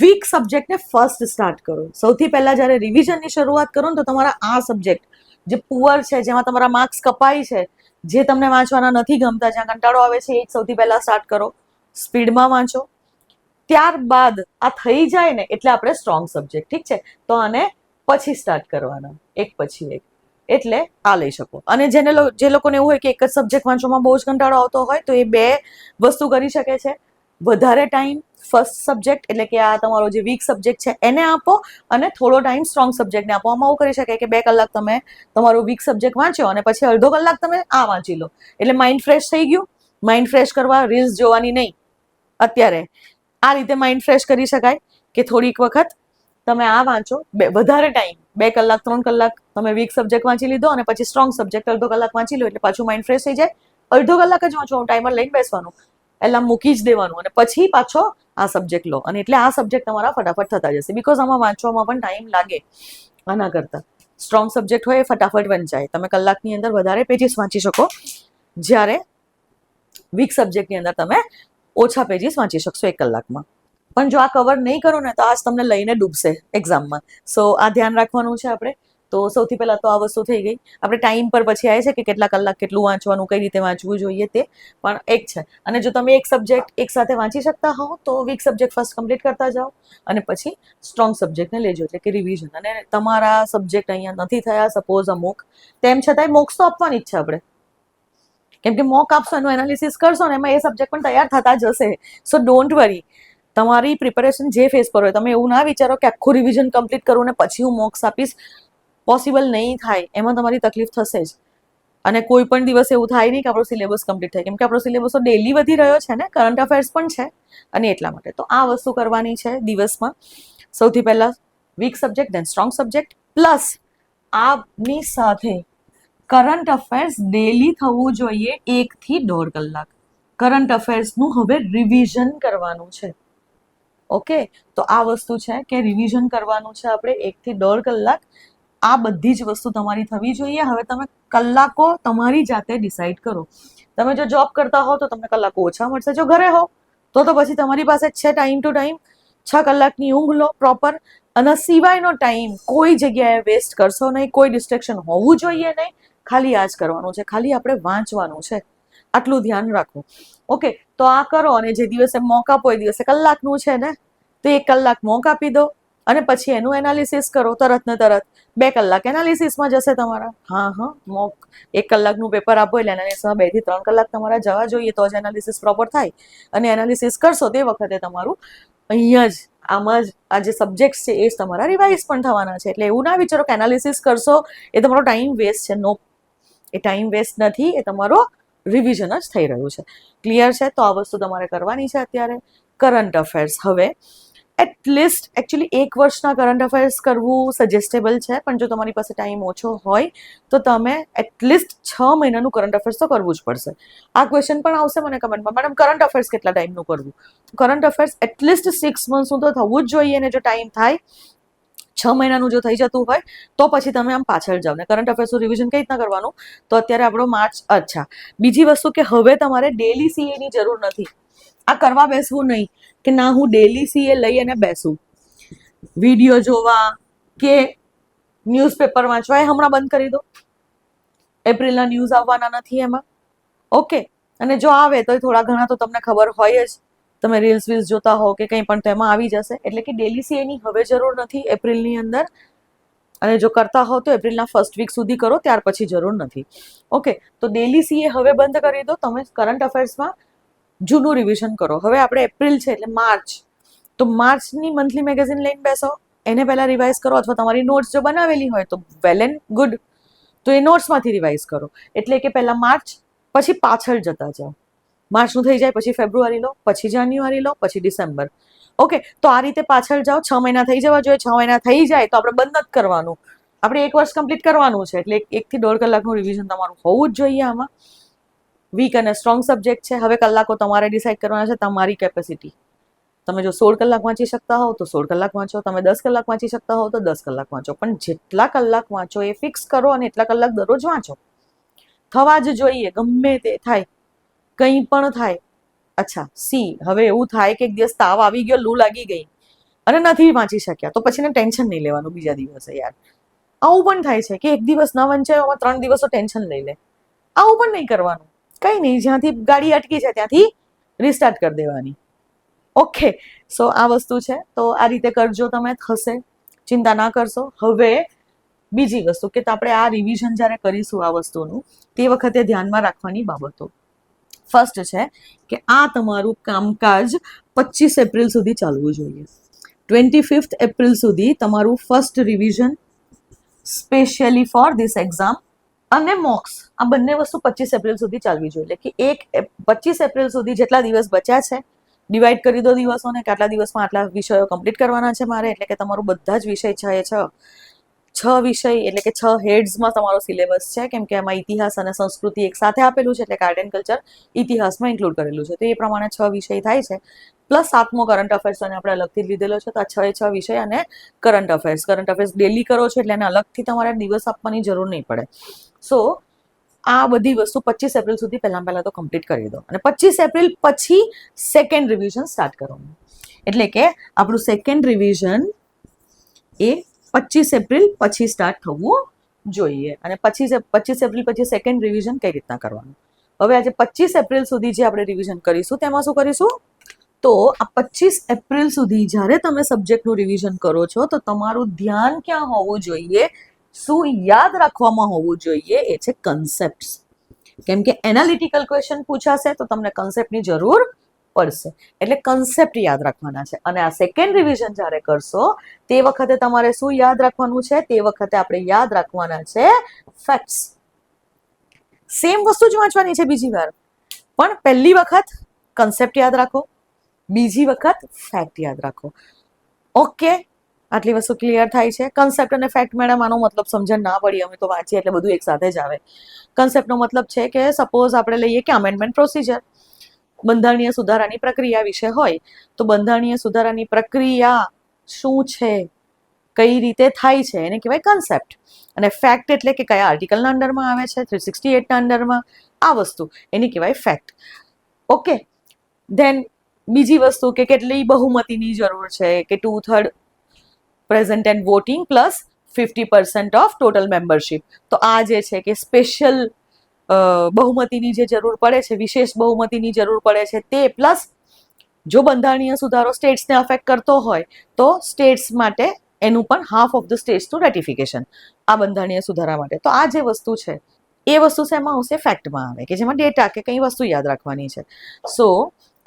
વીક સબ્જેક્ટને ફર્સ્ટ સ્ટાર્ટ કરો. સૌથી પહેલા જ્યારે રિવિઝનની શરૂઆત કરો ને તો તમારા આ સબ્જેક્ટ જે પુઅર છે, જેમાં તમારા માર્ક્સ કપાય છે, જે તમને વાંચવાના નથી ગમતા, જ્યાં કંટાળો આવે છે, એ સૌથી પહેલા સ્ટાર્ટ કરો. સ્પીડમાં વાંચો. ત્યારબાદ આ થઈ જાય ને એટલે આપણે સ્ટ્રોંગ સબ્જેક્ટ, ઠીક છે, તો આને પછી સ્ટાર્ટ કરવાના એક પછી એક, એટલે આ લઈ શકો. અને જે લોકોને એવું હોય કે એક જ સબ્જેક્ટ વાંચવામાં બહુ જ કંટાળો આવતો હોય તો એ બે વસ્તુ કરી શકે છે. વધારે ટાઈમ ફર્સ્ટ સબ્જેક્ટ એટલે કે આ તમારો જે વીક સબ્જેક્ટ છે એને આપો અને થોડો ટાઈમ સ્ટ્રોંગ સબ્જેક્ટને આપો. આમાં એવું કરી શકાય કે 2 કલાક તમે તમારો વીક સબ્જેક્ટ વાંચ્યો અને પછી અડધો કલાક તમે આ વાંચી લો, એટલે માઇન્ડ ફ્રેશ થઈ ગયું. માઇન્ડ ફ્રેશ કરવા રીલ્સ જોવાની નહીં અત્યારે, આ રીતે માઇન્ડ ફ્રેશ કરી શકાય કે થોડીક વખત તમે આ વાંચો, વધારે ટાઈમ 2 કલાક 3 કલાક તમે વીક સબ્જેક્ટ વાંચી લીધો અને પછી સ્ટ્રોંગ સબ્જેક્ટ અડધો કલાક વાંચી લો, એટલે પાછું માઇન્ડ ફ્રેશ થઈ જાય. અડધો કલાક જ વાંચવાનું, ટાઈમર લઈને બેસવાનું, એલાર્મ મૂકી જ દેવાનું અને પછી પાછો આ સબ્જેક્ટ લો. અને એટલે આ સબ્જેક્ટ તમારા ફટાફટ થતા જશે, બીકોઝ આમાં વાંચવામાં પણ ટાઈમ લાગે. આના કરતાં સ્ટ્રોંગ સબ્જેક્ટ હોય એ ફટાફટ વંચાય, તમે કલાકની અંદર વધારે પેજીસ વાંચી શકો, જ્યારે વીક સબ્જેક્ટની અંદર તમે ઓછા પેજીસ વાંચી શકશો 1 કલાકમાં. પણ જો આ કવર નહીં કરો ને તો આજ તમને લઈને ડૂબશે એક્ઝામમાં. સો આ ધ્યાન રાખવાનું છે આપણે. તો સૌથી પહેલા તો આ વસ્તુ થઈ ગઈ. આપણે ટાઈમ પર પછી આવે છે કે કેટલા કલાક કેટલું વાંચવાનું, કઈ રીતે વાંચવું જોઈએ તે પણ એક છે. અને જો તમે એક સબ્જેક્ટ એક સાથે વાંચી શકતા હો તો વીક સબ્જેક્ટ ફર્સ્ટ કમ્પ્લીટ કરતા જાઓ અને પછી સ્ટ્રોંગ સબ્જેક્ટને લેજો, એટલે કે રિવિઝન. અને તમારા સબ્જેક્ટ અહીંયા નથી થયા સપોઝ અમુક, તેમ છતાંય મોક્સ તો આપવાની જ છે આપણે, કેમ કે મોક આપશો એનું એનાલિસિસ કરશો ને એમાં એ સબ્જેક્ટ પણ તૈયાર થતા જશે. સો ડોન્ટ વરી. તમારી પ્રિપેરેશન જે ફેસ પર હોય, તમે એવું ના વિચારો કે આખું રિવિઝન કમ્પ્લીટ કરું ને પછી હું મોક્સ આપીશ. પોસિબલ નહીં થાય, એમાં તમારી તકલીફ થશે જ. અને કોઈ પણ દિવસ એવું થાય નહીં કે આપણો સિલેબસ કમ્પ્લીટ થાય, કેમ કે આપણો સિલેબસ તો ડેલી વધી રહ્યો છે ને, કરંટ અફેર્સ પણ છે, અને એટલા માટે તો આ વસ્તુ કરવાની છે દિવસમાં. સૌથી પહેલા વીક સબ્જેક્ટ, દેન સ્ટ્રોંગ સબ્જેક્ટ, પ્લસ આની સાથે કરંટ અફેર્સ ડેલી થવું જોઈએ 1 થી 1.5 કલાક. કરંટ અફેર્સનું હવે રિવિઝન કરવાનું છે. ઓકે, તો આ વસ્તુ છે કે રિવિઝન કરવાનું છે આપણે 1 થી 1.5 કલાક. આ બધી જ વસ્તુ તમારી થવી જોઈએ. હવે તમે કલાકો તમારી જાતે ડિસાઈડ કરો. તમે જો જોબ કરતા હો તો તમને કલાકો ઓછા મળશે, જો ઘરે હો તો પછી તમારી પાસે છે ટાઈમ ટુ ટાઈમ 6 કલાકની ઊંઘ લો પ્રોપર. અને સિવાયનો ટાઈમ કોઈ જગ્યાએ વેસ્ટ કરશો નહીં, કોઈ ડિસ્ટ્રેક્શન હોવું જોઈએ નહીં. ખાલી આ જ કરવાનું છે, ખાલી આપણે વાંચવાનું છે, આટલું ધ્યાન રાખો. ઓકે, તો આ કરો. અને જે દિવસે મોક આપો એ દિવસે કલાકનું છે ને, તો 1 કલાક મોક આપી દો અને પછી એનું એનાલિસિસ કરો તરત ને તરત. 2 કલાક એનાલિસિસમાં જશે તમારા. હા, મોક 1 કલાકનું પેપર આપો એટલે એનાલિસિસમાં 2 થી 3 કલાક તમારા જવા જોઈએ, તો જ એનાલિસિસ પ્રોપર થાય. અને એનાલિસિસ કરશો તે વખતે તમારું અહીંયા જ આમાં જ આ જે સબ્જેક્ટ છે એ જ તમારા રિવાઇઝ પણ થવાના છે. એટલે એવું ના વિચારો કે એનાલિસિસ કરશો એ તમારો ટાઈમ વેસ્ટ છે. નો, એ ટાઈમ વેસ્ટ નથી, એ તમારો રિવિઝન જ થઈ રહ્યું છે. ક્લિયર છે? તો આ વસ્તુ તમારે કરવાની છે અત્યારે. કરંટ અફેર્સ, હવે એટલીસ્ટ એકચ્યુઅલી 1 વર્ષના કરંટ અફેર્સ કરવું સજેસ્ટેબલ છે, પણ જો તમારી પાસે ટાઈમ ઓછો હોય તો તમે એટલીસ્ટ 6 મહિનાનું કરંટ અફેર્સ તો કરવું જ પડશે. આ ક્વેશ્ચન પણ આવશે મને કમેન્ટમાં, મેડમ કરંટ અફેર્સ કેટલા ટાઈમનું કરવું? કરંટ અફેર્સ એટલીસ્ટ 6 મંથનું તો થવું જ જોઈએ, ને જો ટાઈમ થાય 6 મહિનાનું જો થઈ જતું હોય તો પછી તમે આમ પાછળ જાઓ. ને કરંટ અફેર્સનું રિવિઝન કઈ રીતના કરવાનું? તો અત્યારે આપણો માર્ચ. અચ્છા, બીજી વસ્તુ કે હવે તમારે ડેલી સીએની જરૂર નથી. આ કરવા બેસવું નહીં કે ના હું ડેલી સીએ લઈ અને બેસું, વિડીયો જોવા કે ન્યૂઝપેપર વાંચવા એ હમણાં બંધ કરી દો. એપ્રિલના ન્યૂઝ આવવાના નથી એમાં. ઓકે, અને જો આવે તો થોડા ઘણા તો તમને ખબર હોય જ, તમે રીલ્સ વીલ્સ જોતા હો કે કંઈ પણ તેમાં આવી જશે. એટલે કે ડેલી સીએની હવે જરૂર નથી એપ્રિલની અંદર, અને જો કરતા હો તો એપ્રિલના ફર્સ્ટ વીક સુધી કરો, ત્યાર પછી જરૂર નથી. ઓકે, તો ડેલી સીએ હવે બંધ કરી દો. તમે કરંટ અફેર્સમાં જૂનું રિવિઝન કરો. હવે આપણે એપ્રિલ છે એટલે માર્ચ, તો માર્ચની મંથલી મેગેઝિન લઈને બેસો, એને પહેલાં રિવાઇઝ કરો, અથવા તમારી નોટ્સ જો બનાવેલી હોય તો વેલ એન્ડ ગુડ, તો એ નોટ્સમાંથી રિવાઇઝ કરો. એટલે કે પહેલાં માર્ચ, પછી પાછળ જતા જાઓ. માર્ચનું થઈ જાય પછી ફેબ્રુઆરી લો, પછી જાન્યુઆરી લો, પછી ડિસેમ્બર. ઓકે, તો આ રીતે પાછળ જાઓ. 6 મહિના થઈ જવા જોઈએ. 6 મહિના થઈ જાય તો આપણે બંધ નથી કરવાનું, આપણે 1 વર્ષ કમ્પ્લીટ કરવાનું છે. એટલે 1 થી 1.5 કલાકનું રિવિઝન તમારું હોવું જ જોઈએ. આમાં વીક અને સ્ટ્રોંગ સબ્જેક્ટ છે. હવે કલાકો તમારે ડિસાઇડ કરવાના છે, તમારી કેપેસિટી. તમે જો 16 કલાક વાંચી શકતા હોવ તો 16 કલાક વાંચો, તમે 10 કલાક વાંચી શકતા હોવ તો 10 કલાક વાંચો, પણ જેટલા કલાક વાંચો એ ફિક્સ કરો અને એટલા કલાક દરરોજ વાંચો. થવા જ જોઈએ, ગમે તે થાય, કંઈ પણ થાય. અચ્છા, હવે એવું થાય કે એક દિવસ તાવ આવી ગયો, લૂ લાગી ગઈ અને નથી વાંચી શક્યા, તો પછી ટેન્શન નહીં લેવાનું બીજા દિવસે. યાર, આવું પણ થાય છે કે એક દિવસ ના વંચાયો, 3 દિવસો ટેન્શન લઈ લે. આવું પણ નહીં કરવાનું. કંઈ નહીં, જ્યાંથી ગાડી અટકી છે ત્યાંથી રિસ્ટાર્ટ કરી દેવાની. ઓકે, સો આ વસ્તુ છે. તો આ રીતે કરજો તમે, થશે, ચિંતા ના કરશો. હવે બીજી વસ્તુ કે આપણે આ રિવિઝન જ્યારે કરીશું આ વસ્તુનું, તે વખતે ધ્યાનમાં રાખવાની બાબતો. ફર્સ્ટ છે કે આ તમારું કામકાજ 25 એપ્રિલ સુધી ચાલવું જોઈએ. 25 એપ્રિલ સુધી તમારું first revision specially for this exam અને મોક્સ, આ બંને વસ્તુ 25 એપ્રિલ સુધી ચાલવી જોઈએ. એટલે કે 25 એપ્રિલ સુધી જેટલા દિવસ બચ્યા છે ડિવાઈડ કરી દો દિવસોને, કે આટલા દિવસમાં આટલા વિષયો કમ્પ્લીટ કરવાના છે મારે. એટલે કે તમારું બધા જ વિષય 6 એ 6 વિષય, એટલે કે 6 હેડ્સમાં તમારો સિલેબસ છે. કેમ કે એમાં ઇતિહાસ અને સંસ્કૃતિ એક સાથે આપેલું છે, એટલે કે આર્ટ એન્ડ કલ્ચર ઇતિહાસમાં ઇન્ક્લુડ કરેલું છે. તો એ પ્રમાણે 6 વિષય થાય છે, પ્લસ 7મો કરંટ અફેર્સ અને આપણે અલગથી લીધેલો છે. તો આ 6 એ 6 વિષય અને કરંટ અફેર્સ ડેલી કરો છો, એટલે એને અલગથી તમારે દિવસ આપવાની જરૂર નહીં પડે. સો આ બધી વસ્તુ 25 એપ્રિલ સુધી પહેલાં તો કમ્પ્લીટ કરી દો, અને 25 એપ્રિલ પછી સેકન્ડ રિવિઝન સ્ટાર્ટ કરવાનું. એટલે કે આપણું સેકન્ડ રિવિઝન એ 25 એપ્રિલ પછી સ્ટાર્ટ થવું જોઈએ. અને 25 એપ્રિલ પછી સેકન્ડ રિવિઝન કઈ રીતના કરવાનું? હવે આજે 25 એપ્રિલ સુધી જે આપણે રિવિઝન કરીશું તેમાં શું કરીશું? તો આ 25 એપ્રિલ સુધી જ્યારે તમે સબ્જેક્ટનું રિવિઝન કરો છો તો તમારું ધ્યાન ક્યાં હોવું જોઈએ, શું યાદ રાખવામાં હોવું જોઈએ? એ છે કન્સેપ્ટ્સ. કેમ કે એનાલિટિકલ ક્વેશ્ચન પૂછાશે તો તમને કન્સેપ્ટની જરૂર પડશે, એટલે કન્સેપ્ટ યાદ રાખવાના છે. અને આ સેકન્ડ રિવિઝન જ્યારે કરશો તે વખતે તમારે શું યાદ રાખવાનું છે? તે વખતે આપણે યાદ રાખવાના છે ફેક્ટ્સ. સેમ વસ્તુ જ વાંચવાની છે બીજી વાર, પણ પહેલી વખત કન્સેપ્ટ યાદ રાખો, બીજી વખત ફેક્ટ યાદ રાખો. ઓકે, આટલી વસ્તુ ક્લિયર થાય છે? કન્સેપ્ટ અને ફેક્ટ, મેડમ આનો મતલબ સમજણ ના પડી, અમે તો વાંચીએ એટલે બધું એક સાથે જ આવે. કન્સેપ્ટનો મતલબ છે કે સપોઝ આપણે લઈએ કે અમેન્ડમેન્ટ પ્રોસિજર, બંધારણીય સુધારાની પ્રક્રિયા વિશે હોય, તો બંધારણીય સુધારાની પ્રક્રિયા શું છે, કઈ રીતે થાય છે, એને કહેવાય કન્સેપ્ટ. અને ફેક્ટ એટલે કે કયા આર્ટિકલના અંડરમાં આવે છે, 368ના અંડરમાં, આ વસ્તુ એની કહેવાય ફેક્ટ. ઓકે, ધેન બીજી વસ્તુ કે કેટલી બહુમતીની જરૂર છે, કે 2/3 present and voting plus 50% of total membership. તો આ જે છે કે સ્પેશિયલ બહુમતીની જે જરૂર પડે છે, વિશેષ બહુમતીની જરૂર પડે છે તે, પ્લસ જો બંધારણીય સુધારો સ્ટેટ્સને અફેક્ટ કરતો હોય તો સ્ટેટ્સ માટે એનું પણ હાફ ઓફ ધ સ્ટેટ્સનું રેટિફિકેશન આ બંધારણીય સુધારા માટે. તો આ જે વસ્તુ છે એ વસ્તુ શેમાં આવશે? ફેક્ટમાં આવે, કે જેમાં ડેટા કે કઈ વસ્તુ યાદ રાખવાની છે. સો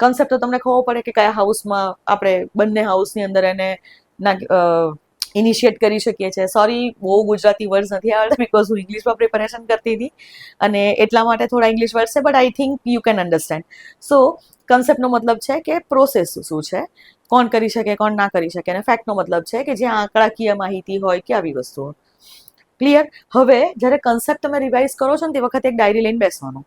કન્સેપ્ટ તો તમને ખબર પડે કે કયા હાઉસમાં આપણે બંને હાઉસની અંદર એને ઇનિશિએટ કરી શકીએ છીએ. સોરી, બહુ ગુજરાતી વર્ડ્સ નથી આવડતા, બિકોઝ હું ઇંગ્લિશમાં પ્રિપેરેશન કરતી હતી અને એટલા માટે થોડા ઇંગ્લિશ વર્ડ્સ છે, but I think you can understand. So કન્સેપ્ટનો મતલબ છે કે પ્રોસેસ શું છે, કોણ કરી શકે કોણ ના કરી શકે, અને ફેક્ટનો મતલબ છે કે જે આંકડાકીય માહિતી હોય કે આવી વસ્તુઓ. ક્લિયર? હવે જ્યારે કન્સેપ્ટ તમે રિવાઇઝ કરો છો ને તે વખતે એક ડાયરી લઈને બેસવાનો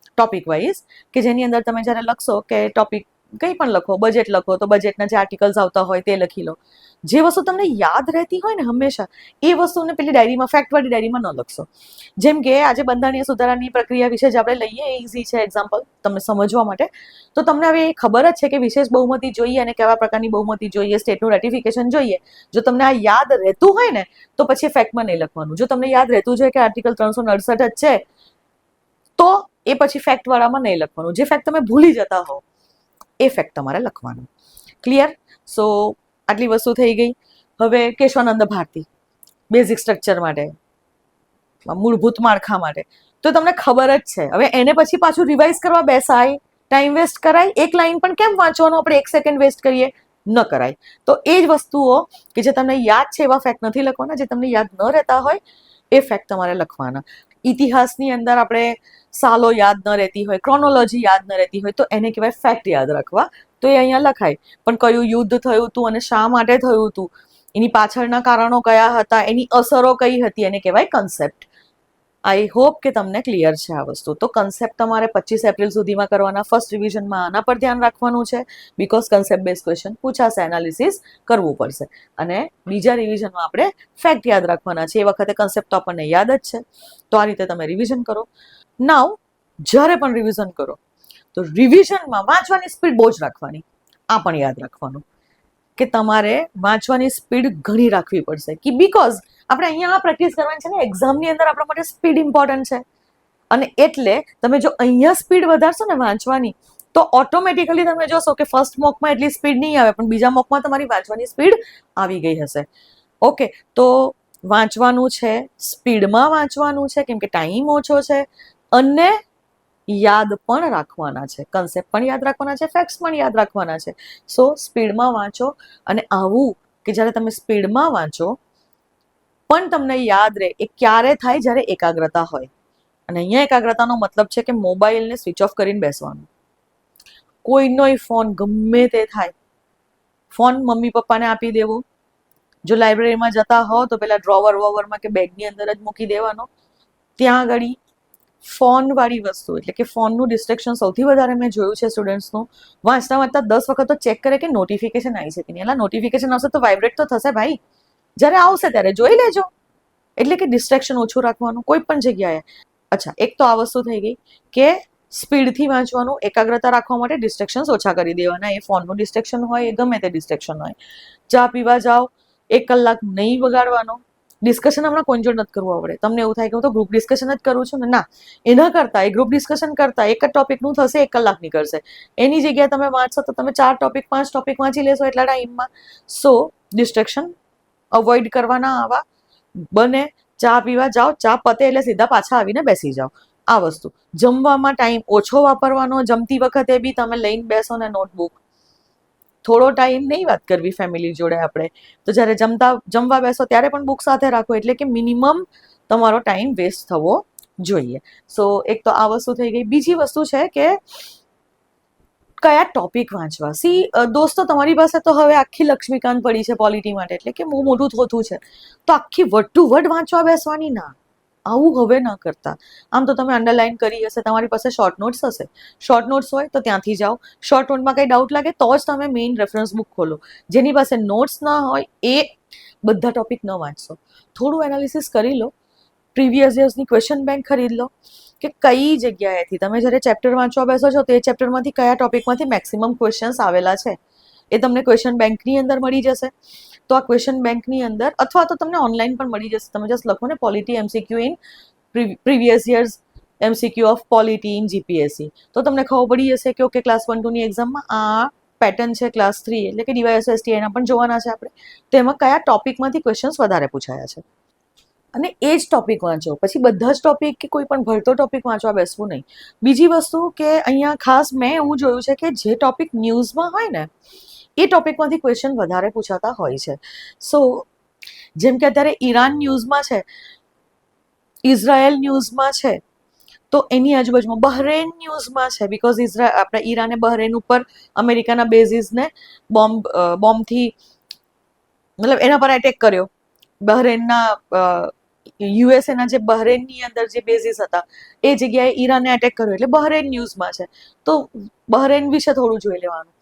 ટોપિક વાઇઝ, કે જેની અંદર તમે જ્યારે લખશો કે ટોપિક કંઈ પણ લખો, બજેટ લખો તો બજેટના જે આર્ટિકલ્સ આવતા હોય તે લખી લો. જે વસ્તુ તમને યાદ રહેતી હોય ને હંમેશા એ વસ્તુને પેલી ડાયરીમાં, ફેક્ટવાળી ડાયરીમાં ન લખશો. જેમ કે આજે બંધારણીય સુધારાની પ્રક્રિયા વિશે જ આપણે લઈએ, ઇઝી છે એક્ઝામ્પલ તમને સમજવા માટે. તો તમને હવે ખબર જ છે કે વિશેષ બહુમતી જોઈએ અને કેવા પ્રકારની બહુમતી જોઈએ, સ્ટેટનું રેટિફિકેશન જોઈએ. જો તમને આ યાદ રહેતું હોય ને તો પછી ફેક્ટમાં નહીં લખવાનું. જો તમને યાદ રહેતું છે કે આર્ટિકલ 368 જ છે તો એ પછી ફેક્ટ વાળામાં નહીં લખવાનું. જે ફેક્ટ તમે ભૂલી જતા હો એ ફેક્ટ તમારે લખવાનું. ક્લિયર? સો આટલી વસ્તુ થઈ ગઈ. હવે કેશવાનંદ ભારતી બેઝિક સ્ટ્રક્ચર માટે, મૂળભૂત માળખા માટે તો તમને ખબર જ છે. હવે એને પછી પાછું રિવાઇઝ કરવા બેસાય, ટાઈમ વેસ્ટ કરાય? એક લાઈન પણ કેમ વાંચવાનો આપણે 1 સેકન્ડ વેસ્ટ કરીએ? ન કરાય. તો એ જ વસ્તુઓ કે જે તમને યાદ છે એવા ફેક્ટ નથી લખવાના, જે તમને યાદ ન રહેતા હોય એ ફેક્ટ તમારે લખવાના. ઇતિહાસની અંદર આપણે સાલો યાદ ન રહેતી હોય, ક્રોનોલોજી યાદ ન રહેતી હોય તો એને કહેવાય ફેક્ટ યાદ રાખવા. તો એ અહીંયા લખાય. પણ કયું યુદ્ધ થયું હતું અને શા માટે થયું હતું, એની પાછળના કારણો કયા હતા, એની અસરો કઈ હતી, એને કહેવાય કન્સેપ્ટ. આઈ હોપ કે તમને ક્લિયર છે આ વસ્તુ. તો કન્સેપ્ટ તમારે 25 એપ્રિલ સુધીમાં કરવાના. ફર્સ્ટ રિવિઝનમાં આના પર ધ્યાન રાખવાનું છે, બીકોઝ કન્સેપ્ટ બેઝ ક્વેશ્ચન પૂછાશે, એનાલિસિસ કરવું પડશે. અને બીજા રિવિઝનમાં આપણે ફેક્ટ યાદ રાખવાના છે. એ વખતે કન્સેપ્ટ તો આપણને યાદ જ છે. તો આ રીતે તમે રિવિઝન કરો. નાવ જ્યારે પણ રિવિઝન કરો તો રિવિઝનમાં વાંચવાની સ્પીડ બહુ જ રાખવાની. આ પણ યાદ રાખવાનું કે તમારે વાંચવાની સ્પીડ ઘણી રાખવી પડશે, કે બીકોઝ આપણે અહીંયા પ્રેક્ટિસ કરવાની છે ને, એક્ઝામની અંદર આપણા માટે સ્પીડ ઇમ્પોર્ટન્ટ છે. અને એટલે તમે જો અહીંયા સ્પીડ વધારશો ને વાંચવાની તો ઓટોમેટિકલી તમે જોશો કે ફર્સ્ટ મોકમાં એટલી સ્પીડ નહીં આવે, પણ બીજા મોકમાં તમારી વાંચવાની સ્પીડ આવી ગઈ હશે. ઓકે, તો વાંચવાનું છે, સ્પીડમાં વાંચવાનું છે કેમ કે ટાઈમ ઓછો છે, અને યાદ પણ રાખવાના છે. કન્સેપ્ટ પણ યાદ રાખવાના છે, ફેક્ટ્સ પણ યાદ રાખવાના છે. સો સ્પીડમાં વાંચો. અને આવું કે જ્યારે તમે સ્પીડમાં વાંચો પણ તમને યાદ રહે એ ક્યારે થાય? જ્યારે એકાગ્રતા હોય. અને અહીંયા એકાગ્રતાનો મતલબ છે કે મોબાઈલને સ્વિચ ઓફ કરીને બેસવાનું. કોઈનોય ફોન ગમે તે થાય, ફોન મમ્મી પપ્પાને આપી દેવો. જો લાઇબ્રેરીમાં જતા હો તો પેલા ડ્રોવરમાં કે બેગની અંદર જ મૂકી દેવાનો. ત્યાં આગળ ફોન વાળી વસ્તુ, એટલે કે ફોનનું ડિસ્ટ્રેક્શન સૌથી વધારે મેં જોયું છે સ્ટુડન્ટ્સનું. વાંચતા 10 વખત તો ચેક કરે કે નોટિફિકેશન આવી છે કે નહીં. એટલે નોટિફિકેશન આવશે તો વાઇબ્રેટ તો થશે ભાઈ. જ્યારે આવશે ત્યારે જોઈ લેજો. એટલે કે ડિસ્ટ્રેક્શન ઓછું રાખવાનું કોઈ પણ જગ્યાએ. અચ્છા, એક તો આ વસ્તુ થઈ ગઈ કે સ્પીડથી વાંચવાનું, એકાગ્રતા રાખવા માટે ડિસ્ટ્રેક્શન્સ ઓછા કરી દેવાના. એ ફોનનું ડિસ્ટ્રેક્શન હોય, એ ગમે તે ડિસ્ટ્રેક્શન હોય. ચા પીવા જાઓ 1 કલાક નહીં બગાડવાનો. ડિસ્કશન હમણાં કોઈ જોડે નથી કરવું આવડે. તમને એવું થાય કે હું તો ગ્રુપ ડિસ્કશન જ કરું છું ને, ના. એના કરતા એ ગ્રુપ ડિસ્કશન કરતા એક જ ટોપિકનું થશે, 1 કલાક નીકળશે. એની જગ્યાએ તમે વાંચશો તો તમે 4 ટોપિક 5 ટોપિક વાંચી લેશો એટલા ટાઈમમાં. સો ડિસ્ટ્રેક્શન અવોઇડ કરવાના. આવા બને ચા પીવા જાઓ, ચા પતે એટલે સીધા પાછા આવીને બેસી જાઓ. આ વસ્તુ. જમવામાં ટાઈમ ઓછો વાપરવાનો. જમતી વખતે બી તમે લઈને બેસો ને નોટબુક. થોડો ટાઈમ નહીં વાત કરવી ફેમિલી જોડે આપણે, તો જ્યારે જમવા બેસો ત્યારે પણ બુક સાથે રાખો. એટલે કે મિનિમમ તમારો ટાઈમ વેસ્ટ થવો જોઈએ. સો એક તો આ વસ્તુ થઈ ગઈ. બીજી વસ્તુ છે કે કયા ટોપિક વાંચવા. દોસ્તો, તમારી પાસે તો હવે આખી લક્ષ્મીકાંત પડી છે પોલિટી માટે, એટલે કે બહુ મોટું થોથું છે, તો આખી વટ ટુ વટ વાંચવા બેસવાની ના. આવું હવે ન કરતા. આમ તો તમે અંડરલાઈન કરી હશે, તમારી પાસે શોર્ટ નોટ્સ હશે. શોર્ટ નોટ્સ હોય તો ત્યાંથી જાઓ. શોર્ટ નોટમાં કંઈ ડાઉટ લાગે તો જ તમે મેઇન રેફરન્સ બુક ખોલો. જેની પાસે નોટ્સ ના હોય એ બધા ટોપિક ન વાંચશો. થોડું એનાલિસિસ કરી લો. પ્રીવિયસ યર્સની ક્વેશ્ચન બેંક ખરીદ લો કે કઈ જગ્યાએથી તમે જ્યારે ચેપ્ટર વાંચવા બેસો છો તે ચેપ્ટરમાંથી કયા ટોપિકમાંથી મેક્સિમમ ક્વેશ્ચન્સ આવેલા છે એ તમને ક્વેશ્ચન બેંકની અંદર મળી જશે. તો આ ક્વેશ્ચન બેંકની અંદર, અથવા તો તમને ઓનલાઈન પણ મળી જશે. તમે જસ્ટ લખો ને polity MCQ in previous years MCQ of polity in GPSC, તો તમને ખબર પડી જશે કે ઓકે ક્લાસ 1-2 ની એક્ઝામમાં આ પેટર્ન છે. ક્લાસ 3 એટલે કે DYSST એના પણ જોવાના છે આપણે. તો એમાં કયા ટોપિકમાંથી ક્વેશ્ચન્સ વધારે પૂછાયા છે અને એ જ ટોપિક વાંચો. પછી બધા જ ટોપિક કે કોઈ પણ ભળતો ટોપિક વાંચવા બેસવું નહીં. બીજી વસ્તુ કે અહીંયા ખાસ મેં એવું જોયું છે કે જે ટોપિક ન્યૂઝમાં હોય ને એ ટોપિકમાંથી ક્વેશ્ચન વધારે પૂછાતા હોય છે. સો જેમ કે અત્યારે ઈરાન ન્યૂઝમાં છે, ઇઝરાયલ ન્યૂઝમાં છે, તો એની આજુબાજુમાં બહરેન ન્યૂઝમાં છે, બીકોઝ આપણે ઈરાને બહરેન ઉપર અમેરિકાના બેઝિસને બોમ્બથી મતલબ એના પર એટેક કર્યો. બહરેનના યુએસએના જે બહરેનની અંદર જે બેઝિસ હતા એ જગ્યાએ ઈરાને એટેક કર્યો, એટલે બહરેન ન્યૂઝમાં છે. તો બહરેન વિશે થોડું જોઈ લેવાનું,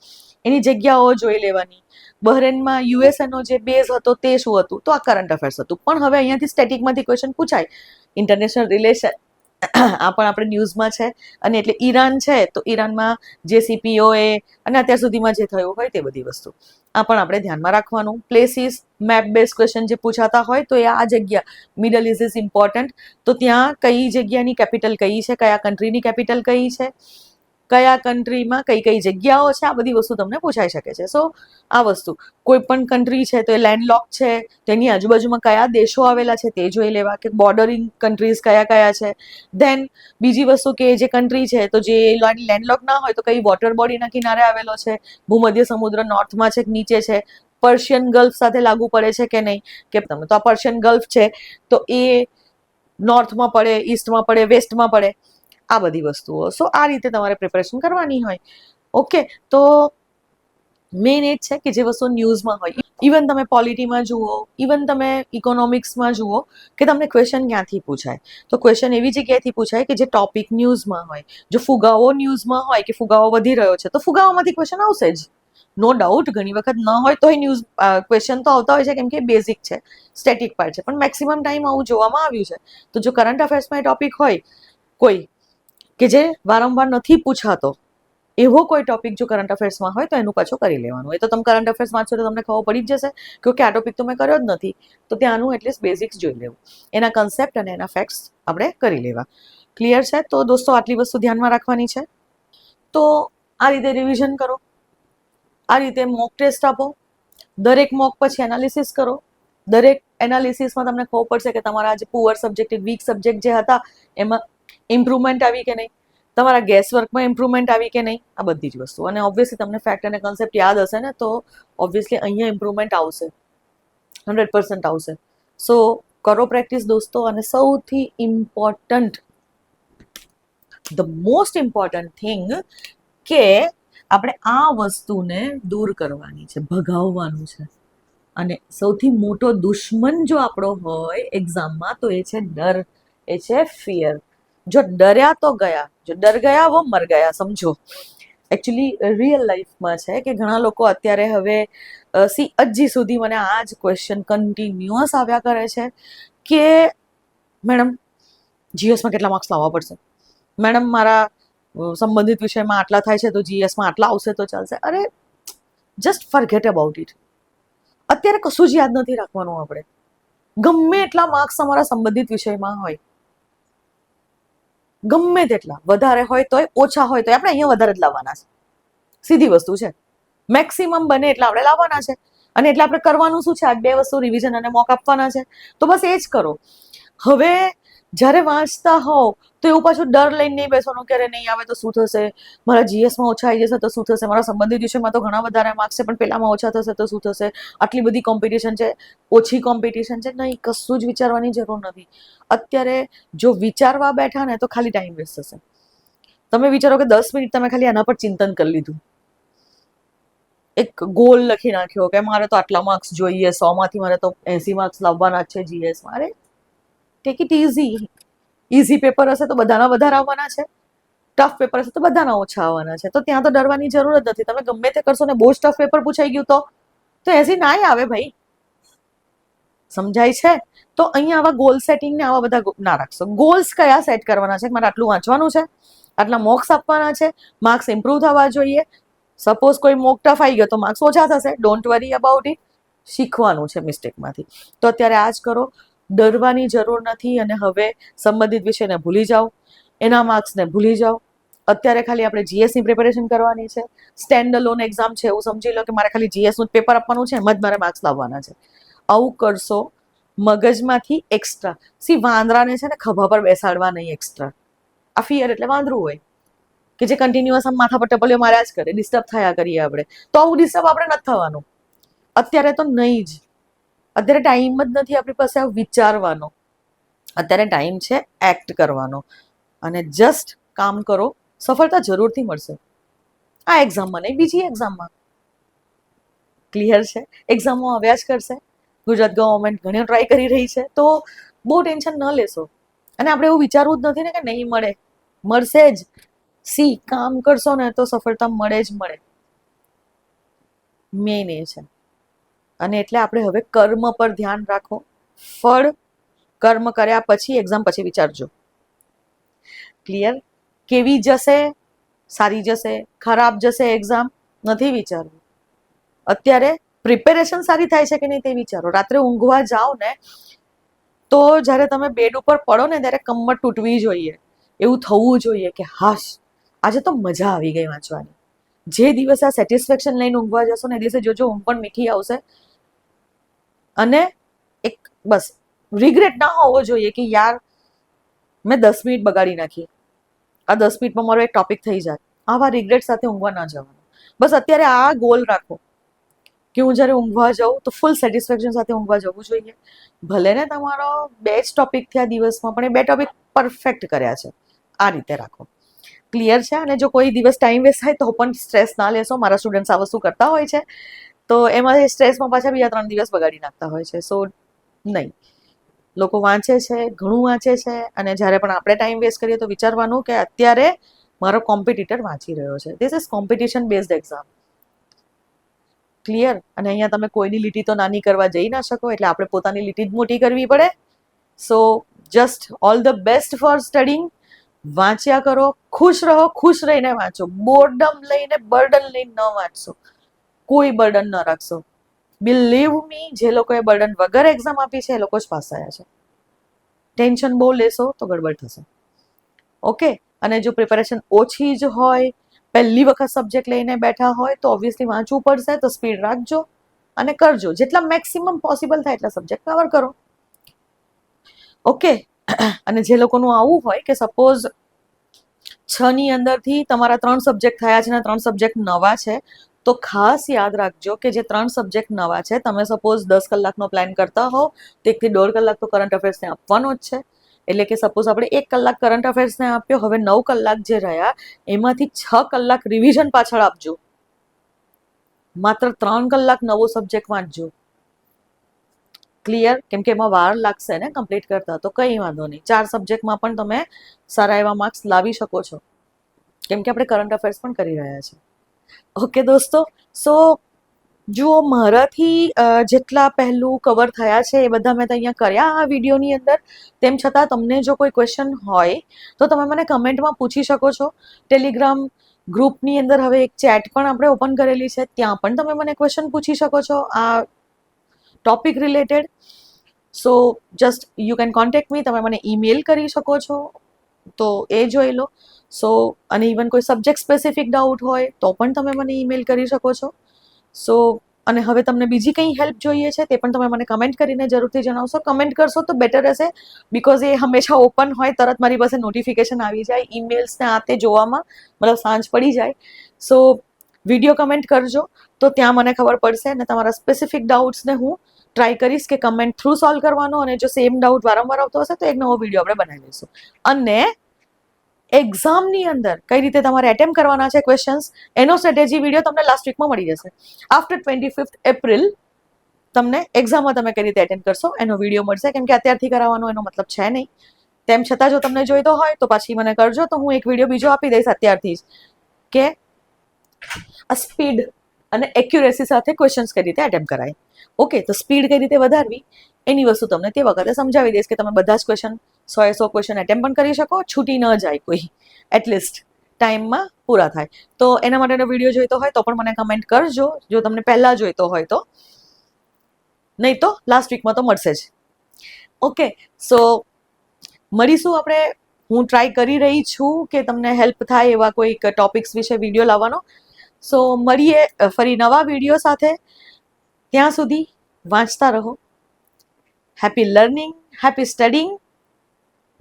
એની જગ્યાઓ જોઈ લેવાની. બહરેનમાં યુએસએનો જે બેઝ હતો તે શું હતું, તો આ કરંટ અફેર્સ હતું. પણ હવે અહીંયાથી સ્ટેટિકમાંથી ક્વેશ્ચન પૂછાય, ઇન્ટરનેશનલ રિલેશન આ પણ આપણે ન્યૂઝમાં છે. અને એટલે ઈરાન છે તો ઈરાનમાં જે સીપીઓએ અને અત્યાર સુધીમાં જે થયું હોય તે બધી વસ્તુ આ પણ આપણે ધ્યાનમાં રાખવાનું. પ્લેસીસ મેપ બેઝ ક્વેશ્ચન જે પૂછાતા હોય તો એ આ જગ્યા મિડલ ઇઝ ઇઝ ઇમ્પોર્ટન્ટ. તો ત્યાં કઈ જગ્યાની કેપિટલ કઈ છે, કયા કન્ટ્રીની કેપિટલ કઈ છે, કયા કન્ટ્રીમાં કઈ કઈ જગ્યાઓ છે, આ બધી વસ્તુ તમને પૂછાઈ શકે છે. સો આ વસ્તુ કોઈ પણ કન્ટ્રી છે તો એ લેન્ડલોક છે, તેની આજુબાજુમાં કયા દેશો આવેલા છે તે જોઈ લેવા, કે બોર્ડરિંગ કન્ટ્રીઝ કયા કયા છે. ધેન બીજી વસ્તુ કે જે કન્ટ્રી છે તો જે લેન્ડલોક ના હોય તો કઈ વોટર બોડીના કિનારે આવેલો છે, ભૂમધ્ય સમુદ્ર નોર્થમાં છે કે નીચે છે, પર્શિયન ગલ્ફ સાથે લાગુ પડે છે કે નહીં, કે તમે તો આ પર્શિયન ગલ્ફ છે તો એ નોર્થમાં પડે, ઈસ્ટમાં પડે, વેસ્ટમાં પડે, આ બધી વસ્તુઓ. સો આ રીતે તમારે પ્રિપેરેશન કરવાની હોય. ઓકે, તો મેઇન એ જ છે કે જે વસ્તુ ન્યૂઝમાં હોય, ઇવન તમે પોલિટીમાં જુઓ, ઇવન તમે ઇકોનોમિક્સમાં જુઓ કે તમને ક્વેશ્ચન ક્યાંથી પૂછાય. તો ક્વેશ્ચન એવી જગ્યાએથી પૂછાય કે જે ટોપિક ન્યૂઝમાં હોય. જો ફુગાવો ન્યૂઝમાં હોય કે ફુગાવો વધી રહ્યો છે તો ફુગાવામાંથી ક્વેશ્ચન આવશે જ, નો ડાઉટ. ઘણી વખત ન હોય તો ન્યૂઝ ક્વેશ્ચન તો આવતા હોય છે, કેમ કે બેઝિક છે, સ્ટેટિક પાર્ટ છે. પણ મેક્સિમમ ટાઈમ આવું જોવામાં આવ્યું છે. તો જો કરંટ અફેર્સમાં એ ટોપિક હોય કોઈ કે જે વારંવાર નથી પૂછાતો, એવો કોઈ ટોપિક જો કરંટ અફેર્સમાં હોય તો એનું પાછું કરી લેવાનું. એ તો તમે કરંટ અફેર્સ વાંચો તો તમને ખબર પડી જ જશે કે આ ટોપિક તો મેં કર્યો જ નથી, તો ત્યાંનું એટલીસ્ટ બેઝિક્સ જોઈ લેવું, એના કન્સેપ્ટ અને એના ફેક્ટ્સ આપણે કરી લેવા. ક્લિયર છે? તો દોસ્તો આટલી વસ્તુ ધ્યાનમાં રાખવાની છે. તો આ રીતે રિવિઝન કરો, આ રીતે મોક ટેસ્ટ આપો, દરેક મોક પછી એનાલિસિસ કરો. દરેક એનાલિસિસમાં તમને ખબર પડશે કે તમારા જે પુઅર સબ્જેક્ટ, વીક સબ્જેક્ટ જે હતા એમાં ઇમ્પ્રુવમેન્ટ આવી કે નહીં, તમારા ગેસ વર્કમાં ઇમ્પ્રુવમેન્ટ આવી કે નહીં, આ બધી જ વસ્તુ. અને ઓબ્વિયસલી તમને ફેક્ટ અને કન્સેપ્ટ યાદ હશે ને, તો ઓબ્વિયસલી અહીંયા ઇમ્પ્રુવમેન્ટ આવશે, 100% આવશે. સો કરો પ્રેક્ટિસ દોસ્તો. અને સૌથી important, the most important thing કે આપણે આ વસ્તુને દૂર કરવાની છે, ભગાવવાનું છે. અને સૌથી મોટો દુશ્મન જો આપણો હોય એક્ઝામમાં તો એ છે ડર, એ છે ફિયર. જો ડર્યા તો ગયા, જો ડર ગયા વો મર ગયા, સમજો. એકચ્યુઅલી રિયલ લાઈફમાં છે કે ઘણા લોકો અત્યારે હવે હજી સુધી મને આ જ ક્વેશ્ચન કન્ટિન્યુઅસ આવ્યા કરે છે કે મેડમ જીએસમાં કેટલા માર્ક્સ લાવવા પડશે, મેડમ મારા સંબંધિત વિષયમાં આટલા થાય છે તો જીએસમાં આટલા આવશે તો ચાલશે. અરે જસ્ટ ફરગેટ અબાઉટ ઇટ. અત્યારે કશું જ યાદ નથી રાખવાનું આપણે. ગમે એટલા માર્ક્સ તમારા સંબંધિત વિષયમાં હોય, ગમે તેટલા, વધારે હોય તોય ઓછા હોય તોય આપણે અહીંયા વધારે જ લાવવાના છે. સીધી વસ્તુ છે. મેક્સિમમ બને એટલા આપણે લાવવાના છે. અને એટલે આપણે કરવાનું શું છે, આ બે વસ્તુ રિવિઝન અને મોક આપવાના છે. તો બસ એ જ કરો. હવે જ્યારે વાંચતા હોવ તો એવું પાછું ડર લઈને નહીં બેસવાનું કે અરે નહીં આવે તો શું થશે, મારા જીએસમાં ઓછા આવી જશે તો શું થશે, મારા સંબંધિત વિષયમાં તો ઘણા વધારે માર્ક્સ છે પણ પેલામાં ઓછા થશે તો શું થશે, આટલી બધી કોમ્પિટિશન છે, ઓછી કોમ્પિટિશન છે. નહીં, કશું જ વિચારવાની જરૂર નથી. અત્યારે જો વિચારવા બેઠા ને તો ખાલી ટાઈમ વેસ્ટ થશે. તમે વિચારો કે 10 મિનિટ તમે ખાલી આના પર ચિંતન કરી લીધું, એક ગોલ લખી નાખ્યો કે મારે તો આટલા માર્ક્સ જોઈએ, 100માંથી મારે તો 80 માર્ક્સ લાવવાના જ છે જીએસમાં. અરે take it easy. Easy paper હશે તો બધાના વધારે આવવાના છે, ટફ પેપર હશે તો બધાના ઓછા આવવાના છે. તો ત્યાં તો ડરવાની જરૂર જ નથી. તમે ગમે તે કરશો ને બહુ જ ટફ પેપર પૂછાઈ ગયું તો 80 ના આવે ભાઈ. સમજાય છે? તો અહીંયા આવા ગોલ સેટિંગ ને આવા બધા ના રાખશો. ગોલ્સ કયા સેટ કરવાના છે, મારે આટલું વાંચવાનું છે, આટલા મોક્સ આપવાના છે, માર્ક્સ ઇમ્પ્રુવ થવા જોઈએ. સપોઝ કોઈ મોક ટફ આવી ગયો તો માર્ક્સ ઓછા થશે, ડોન્ટ વરી અબાઉટ ઇટ. શીખવાનું છે મિસ્ટેકમાંથી. તો અત્યારે આ જ કરો, ડરવાની જરૂર નથી. અને હવે સંબંધિત વિષયને ભૂલી જાઓ, એના માર્ક્સને ભૂલી જાઓ. અત્યારે ખાલી આપણે જીએસની પ્રિપેરેશન કરવાની છે. સ્ટેન્ડ અલોન એક્ઝામ છે એવું સમજી લો કે મારે ખાલી જીએસનું જ પેપર આપવાનું છે, એમ જ મારે માર્ક્સ લાવવાના છે. આવું કરશો મગજમાંથી એક્સ્ટ્રા. વાંદરાને છે ને ખભા પર બેસાડવા નહીં એક્સ્ટ્રા. આ ફિયર એટલે વાંદરું હોય કે જે કન્ટિન્યુઅસ આમ માથા પર ટપલીઓ માર્યા જ કરે, ડિસ્ટર્બ થયા કરીએ આપણે. તો આવું ડિસ્ટર્બ આપણે નથી થવાનું. અત્યારે તો નહીં જ. અત્યારે ટાઈમ જ નથી આપણી પાસે વિચારવાનો. અત્યારે ટાઈમ છે એક્ટ કરવાનો. અને જસ્ટ કામ કરો, સફળતા જરૂરથી મળશે. આ એક્ઝામમાં નહીં, બીજી એક્ઝામમાં. ક્લિયર છે? એક્ઝામો આવ્યા જ કરશે. ગુજરાત ગવર્મેન્ટ ઘણી ટ્રાય કરી રહી છે, તો બહુ ટેન્શન ન લેશો. અને આપણે એવું વિચારવું જ નથી ને કે નહીં મળે, મળશે જ. કામ કરશો ને તો સફળતા મળે જ મળે. મેઇન એ છે. અને એટલે આપણે હવે કર્મ પર ધ્યાન રાખો. ફળ કર્મ કર્યા પછી, એક્ઝામ પછી વિચારજો. ક્લિયર? કેવી જશે, સારી જશે, ખરાબ જશે એક્ઝામ, નથી વિચારવું. અત્યારે પ્રિપેરેશન સારી થાય છે કે નહીં તે વિચારો. રાત્રે ઊંઘવા જાઓ ને તો જ્યારે તમે બેડ ઉપર પડો ને ત્યારે કમર તૂટવી જોઈએ, એવું થવું જોઈએ કે હાશ આજે તો મજા આવી ગઈ વાંચવાની. જે દિવસે આ સેટિસ્ફેક્શન લઈને ઊંઘવા જશો ને એ દિવસે જોજો ઊંઘ પણ મીઠી આવશે. અને એક બસ રિગ્રેટ ના હોવો જોઈએ કે યાર મેં 10 મિનિટ બગાડી નાખી, આ 10 મિનિટમાં મારો એક ટોપિક થઈ જાય. આવા રિગ્રેટ સાથે ઊંઘવા ના જવાનું. બસ અત્યારે આ ગોલ રાખો કે હું જ્યારે ઊંઘવા જાઉં તો ફૂલ સેટિસ્ફેક્શન સાથે ઊંઘવા જવું જોઈએ. ભલે ને તમારો 2 જ ટોપિક થયા દિવસમાં, પણ એ 2 ટોપિક પરફેક્ટ કર્યા છે. આ રીતે રાખો. ક્લિયર છે? અને જો કોઈ દિવસ ટાઈમ વેસ્ટ થાય તો પણ સ્ટ્રેસ ના લેશો. મારા સ્ટુડન્ટ્સ આ વસ્તુ કરતા હોય છે, તો એમાં સ્ટ્રેસમાં પાછા બીજા 3 દિવસ બગાડી નાખતા હોય છે. સો નહીં, લોકો વાંચે છે, ઘણું વાંચે છે, અને જ્યારે પણ આપણે ટાઈમ વેસ્ટ કરીએ તો વિચારવાનું કે અત્યારે મારો કોમ્પિટિટર વાંચી રહ્યો છે. This is competition based exam. Clear? અને અહીંયા તમે કોઈની લીટી તો નાની કરવા જઈ ના શકો, એટલે આપણે પોતાની લીટી જ મોટી કરવી પડે. સો just all the best for studying. વાંચ્યા કરો, ખુશ રહો, ખુશ રહીને વાંચો. બોર્ડમ લઈને બર્ડન લઈને ન વાંચશો, કોઈ બર્ડન ન રાખશો. બિલીવ મી, જે લોકોએ બર્ડન વગર એક્ઝામ આપી છે એ લોકો જ પાસ થયા છે. ટેન્શન બહુ લેશો તો ગડબડ થશે. ઓકે? અને જો પ્રિપેરેશન ઓછી જ હોય, પહેલી વખત સબ્જેક્ટ લઈને બેઠા હોય તો ઓબ્વિયસલી વાંચવું પડશે, તો સ્પીડ રાખજો અને કરજો. જેટલા મેક્સિમમ પોસિબલ થાય એટલા સબ્જેક્ટ કવર કરો. ઓકે? અને જે લોકોનું આવું હોય કે સપોઝ 6 ની અંદરથી તમારા 3 સબ્જેક્ટ થયા છે અને 3 સબ્જેક્ટ નવા છે, તો ખાસ યાદ રાખજો કે જે 3 સબ્જેક્ટ નવા છે, તમે સપોઝ 10 કલાકનો પ્લાન કરતા હો તો 1 થી 1.5 કલાક તો કરંટ અફેર્સને આપવાનો જ છે. એટલે કે સપોઝ આપણે 1 કલાક કરંટ અફેર્સને આપ્યો, હવે 9 કલાક જે રહ્યા એમાંથી 6 કલાક રિવિઝન પાછળ આપજો. માત્ર 3 કલાક નવો સબ્જેક્ટ વાંચજો. ક્લિયર? કેમ કે એમાં વાર લાગશે ને કમ્પ્લીટ કરતા, તો કંઈ વાંધો નહીં. 4 સબ્જેક્ટમાં પણ તમે સારા એવા માર્ક્સ લાવી શકો છો, કેમ કે આપણે કરંટ અફેર્સ પણ કરી રહ્યા છીએ. ઓકે દોસ્તો, સો જુઓ, મારાથી જેટલા પહેલું કવર થયા છે એ બધા મેં અહીંયા કર્યા આ વિડીયોની અંદર. તેમ છતાં તમને જો કોઈ ક્વેશ્ચન હોય તો તમે મને કમેન્ટમાં પૂછી શકો છો. ટેલિગ્રામ ગ્રુપની અંદર હવે એક ચેટ પણ આપણે ઓપન કરેલી છે, ત્યાં પણ તમે મને ક્વેશ્ચન પૂછી શકો છો આ topic related. So just you can contact me. તમે મને ઈમેલ કરી શકો છો, તો એ જોઈ લો. સો અને ઇવન કોઈ સબ્જેક્ટ સ્પેસિફિક ડાઉટ હોય તો પણ તમે મને ઈમેલ કરી શકો છો. સો અને હવે તમને બીજી કંઈ હેલ્પ જોઈએ છે તે પણ તમે મને કમેન્ટ કરીને જરૂરથી જણાવશો. કમેન્ટ કરશો તો બેટર રહેશે, બિકોઝ એ હંમેશા ઓપન હોય, તરત મારી પાસે નોટિફિકેશન આવી જાય ઈમેલ્સને આ તે જોવામાં, મતલબ સાંજ પડી જાય. સો વિડીયો કમેન્ટ કરજો તો ત્યાં મને ખબર પડશે, અને તમારા સ્પેસિફિક ડાઉટ્સને હું ટ્રાય કરીશ કે કમેન્ટ થ્રુ સોલ્વ કરવાનો. અને જો સેમ ડાઉટ વારંવાર આવતો હશે તો એક નવો વિડીયો આપણે બનાવી લઈશું. અને એક્ઝામની અંદર કઈ રીતે તમારે એટેમ્પ કરવાના છે ક્વેશ્ચન્સ, એનો સ્ટ્રેટેજી વિડીયો તમને લાસ્ટ વીકમાં મળી જશે. આફ્ટર 25 એપ્રિલ તમને એક્ઝામમાં તમે કઈ રીતે એટેમ્પ કરશો એનો વિડીયો મળશે, કેમ કે અત્યારથી કરાવવાનો એનો મતલબ છે નહીં. તેમ છતાં જો તમને જોઈતો હોય તો પાછી મને કરજો, તો હું એક વિડીયો બીજો આપી દઈશ અત્યારથી જ કે આ સ્પીડ અને એક્યુરેસી સાથે ક્વેશ્ચન્સ કઈ રીતે એટેમ્પ કરાય. ઓકે? તો સ્પીડ કઈ રીતે વધારવી એની વસ્તુ તમને તે વખતે સમજાવી દઈશ કે તમે બધા જ ક્વેશ્ચન 100 ક્વેશ્ચન એટેમ્પ પણ કરી શકો, છૂટી ન જાય કોઈ, એટલીસ્ટ ટાઈમમાં પૂરા થાય. તો એના માટેનો વિડીયો જોઈતો હોય તો પણ મને કમેન્ટ કરજો, જો તમને પહેલાં જોઈતો હોય તો. નહીં તો લાસ્ટ વીકમાં તો મળશે જ. ઓકે? સો મળીશું આપણે. હું ટ્રાય કરી રહી છું કે તમને હેલ્પ થાય એવા કોઈક ટોપિક્સ વિશે વિડીયો લાવવાનો. સો મળીએ ફરી નવા વિડીયો સાથે. ત્યાં સુધી વાંચતા રહો. Happy learning, happy studying.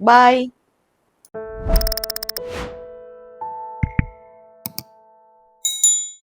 By.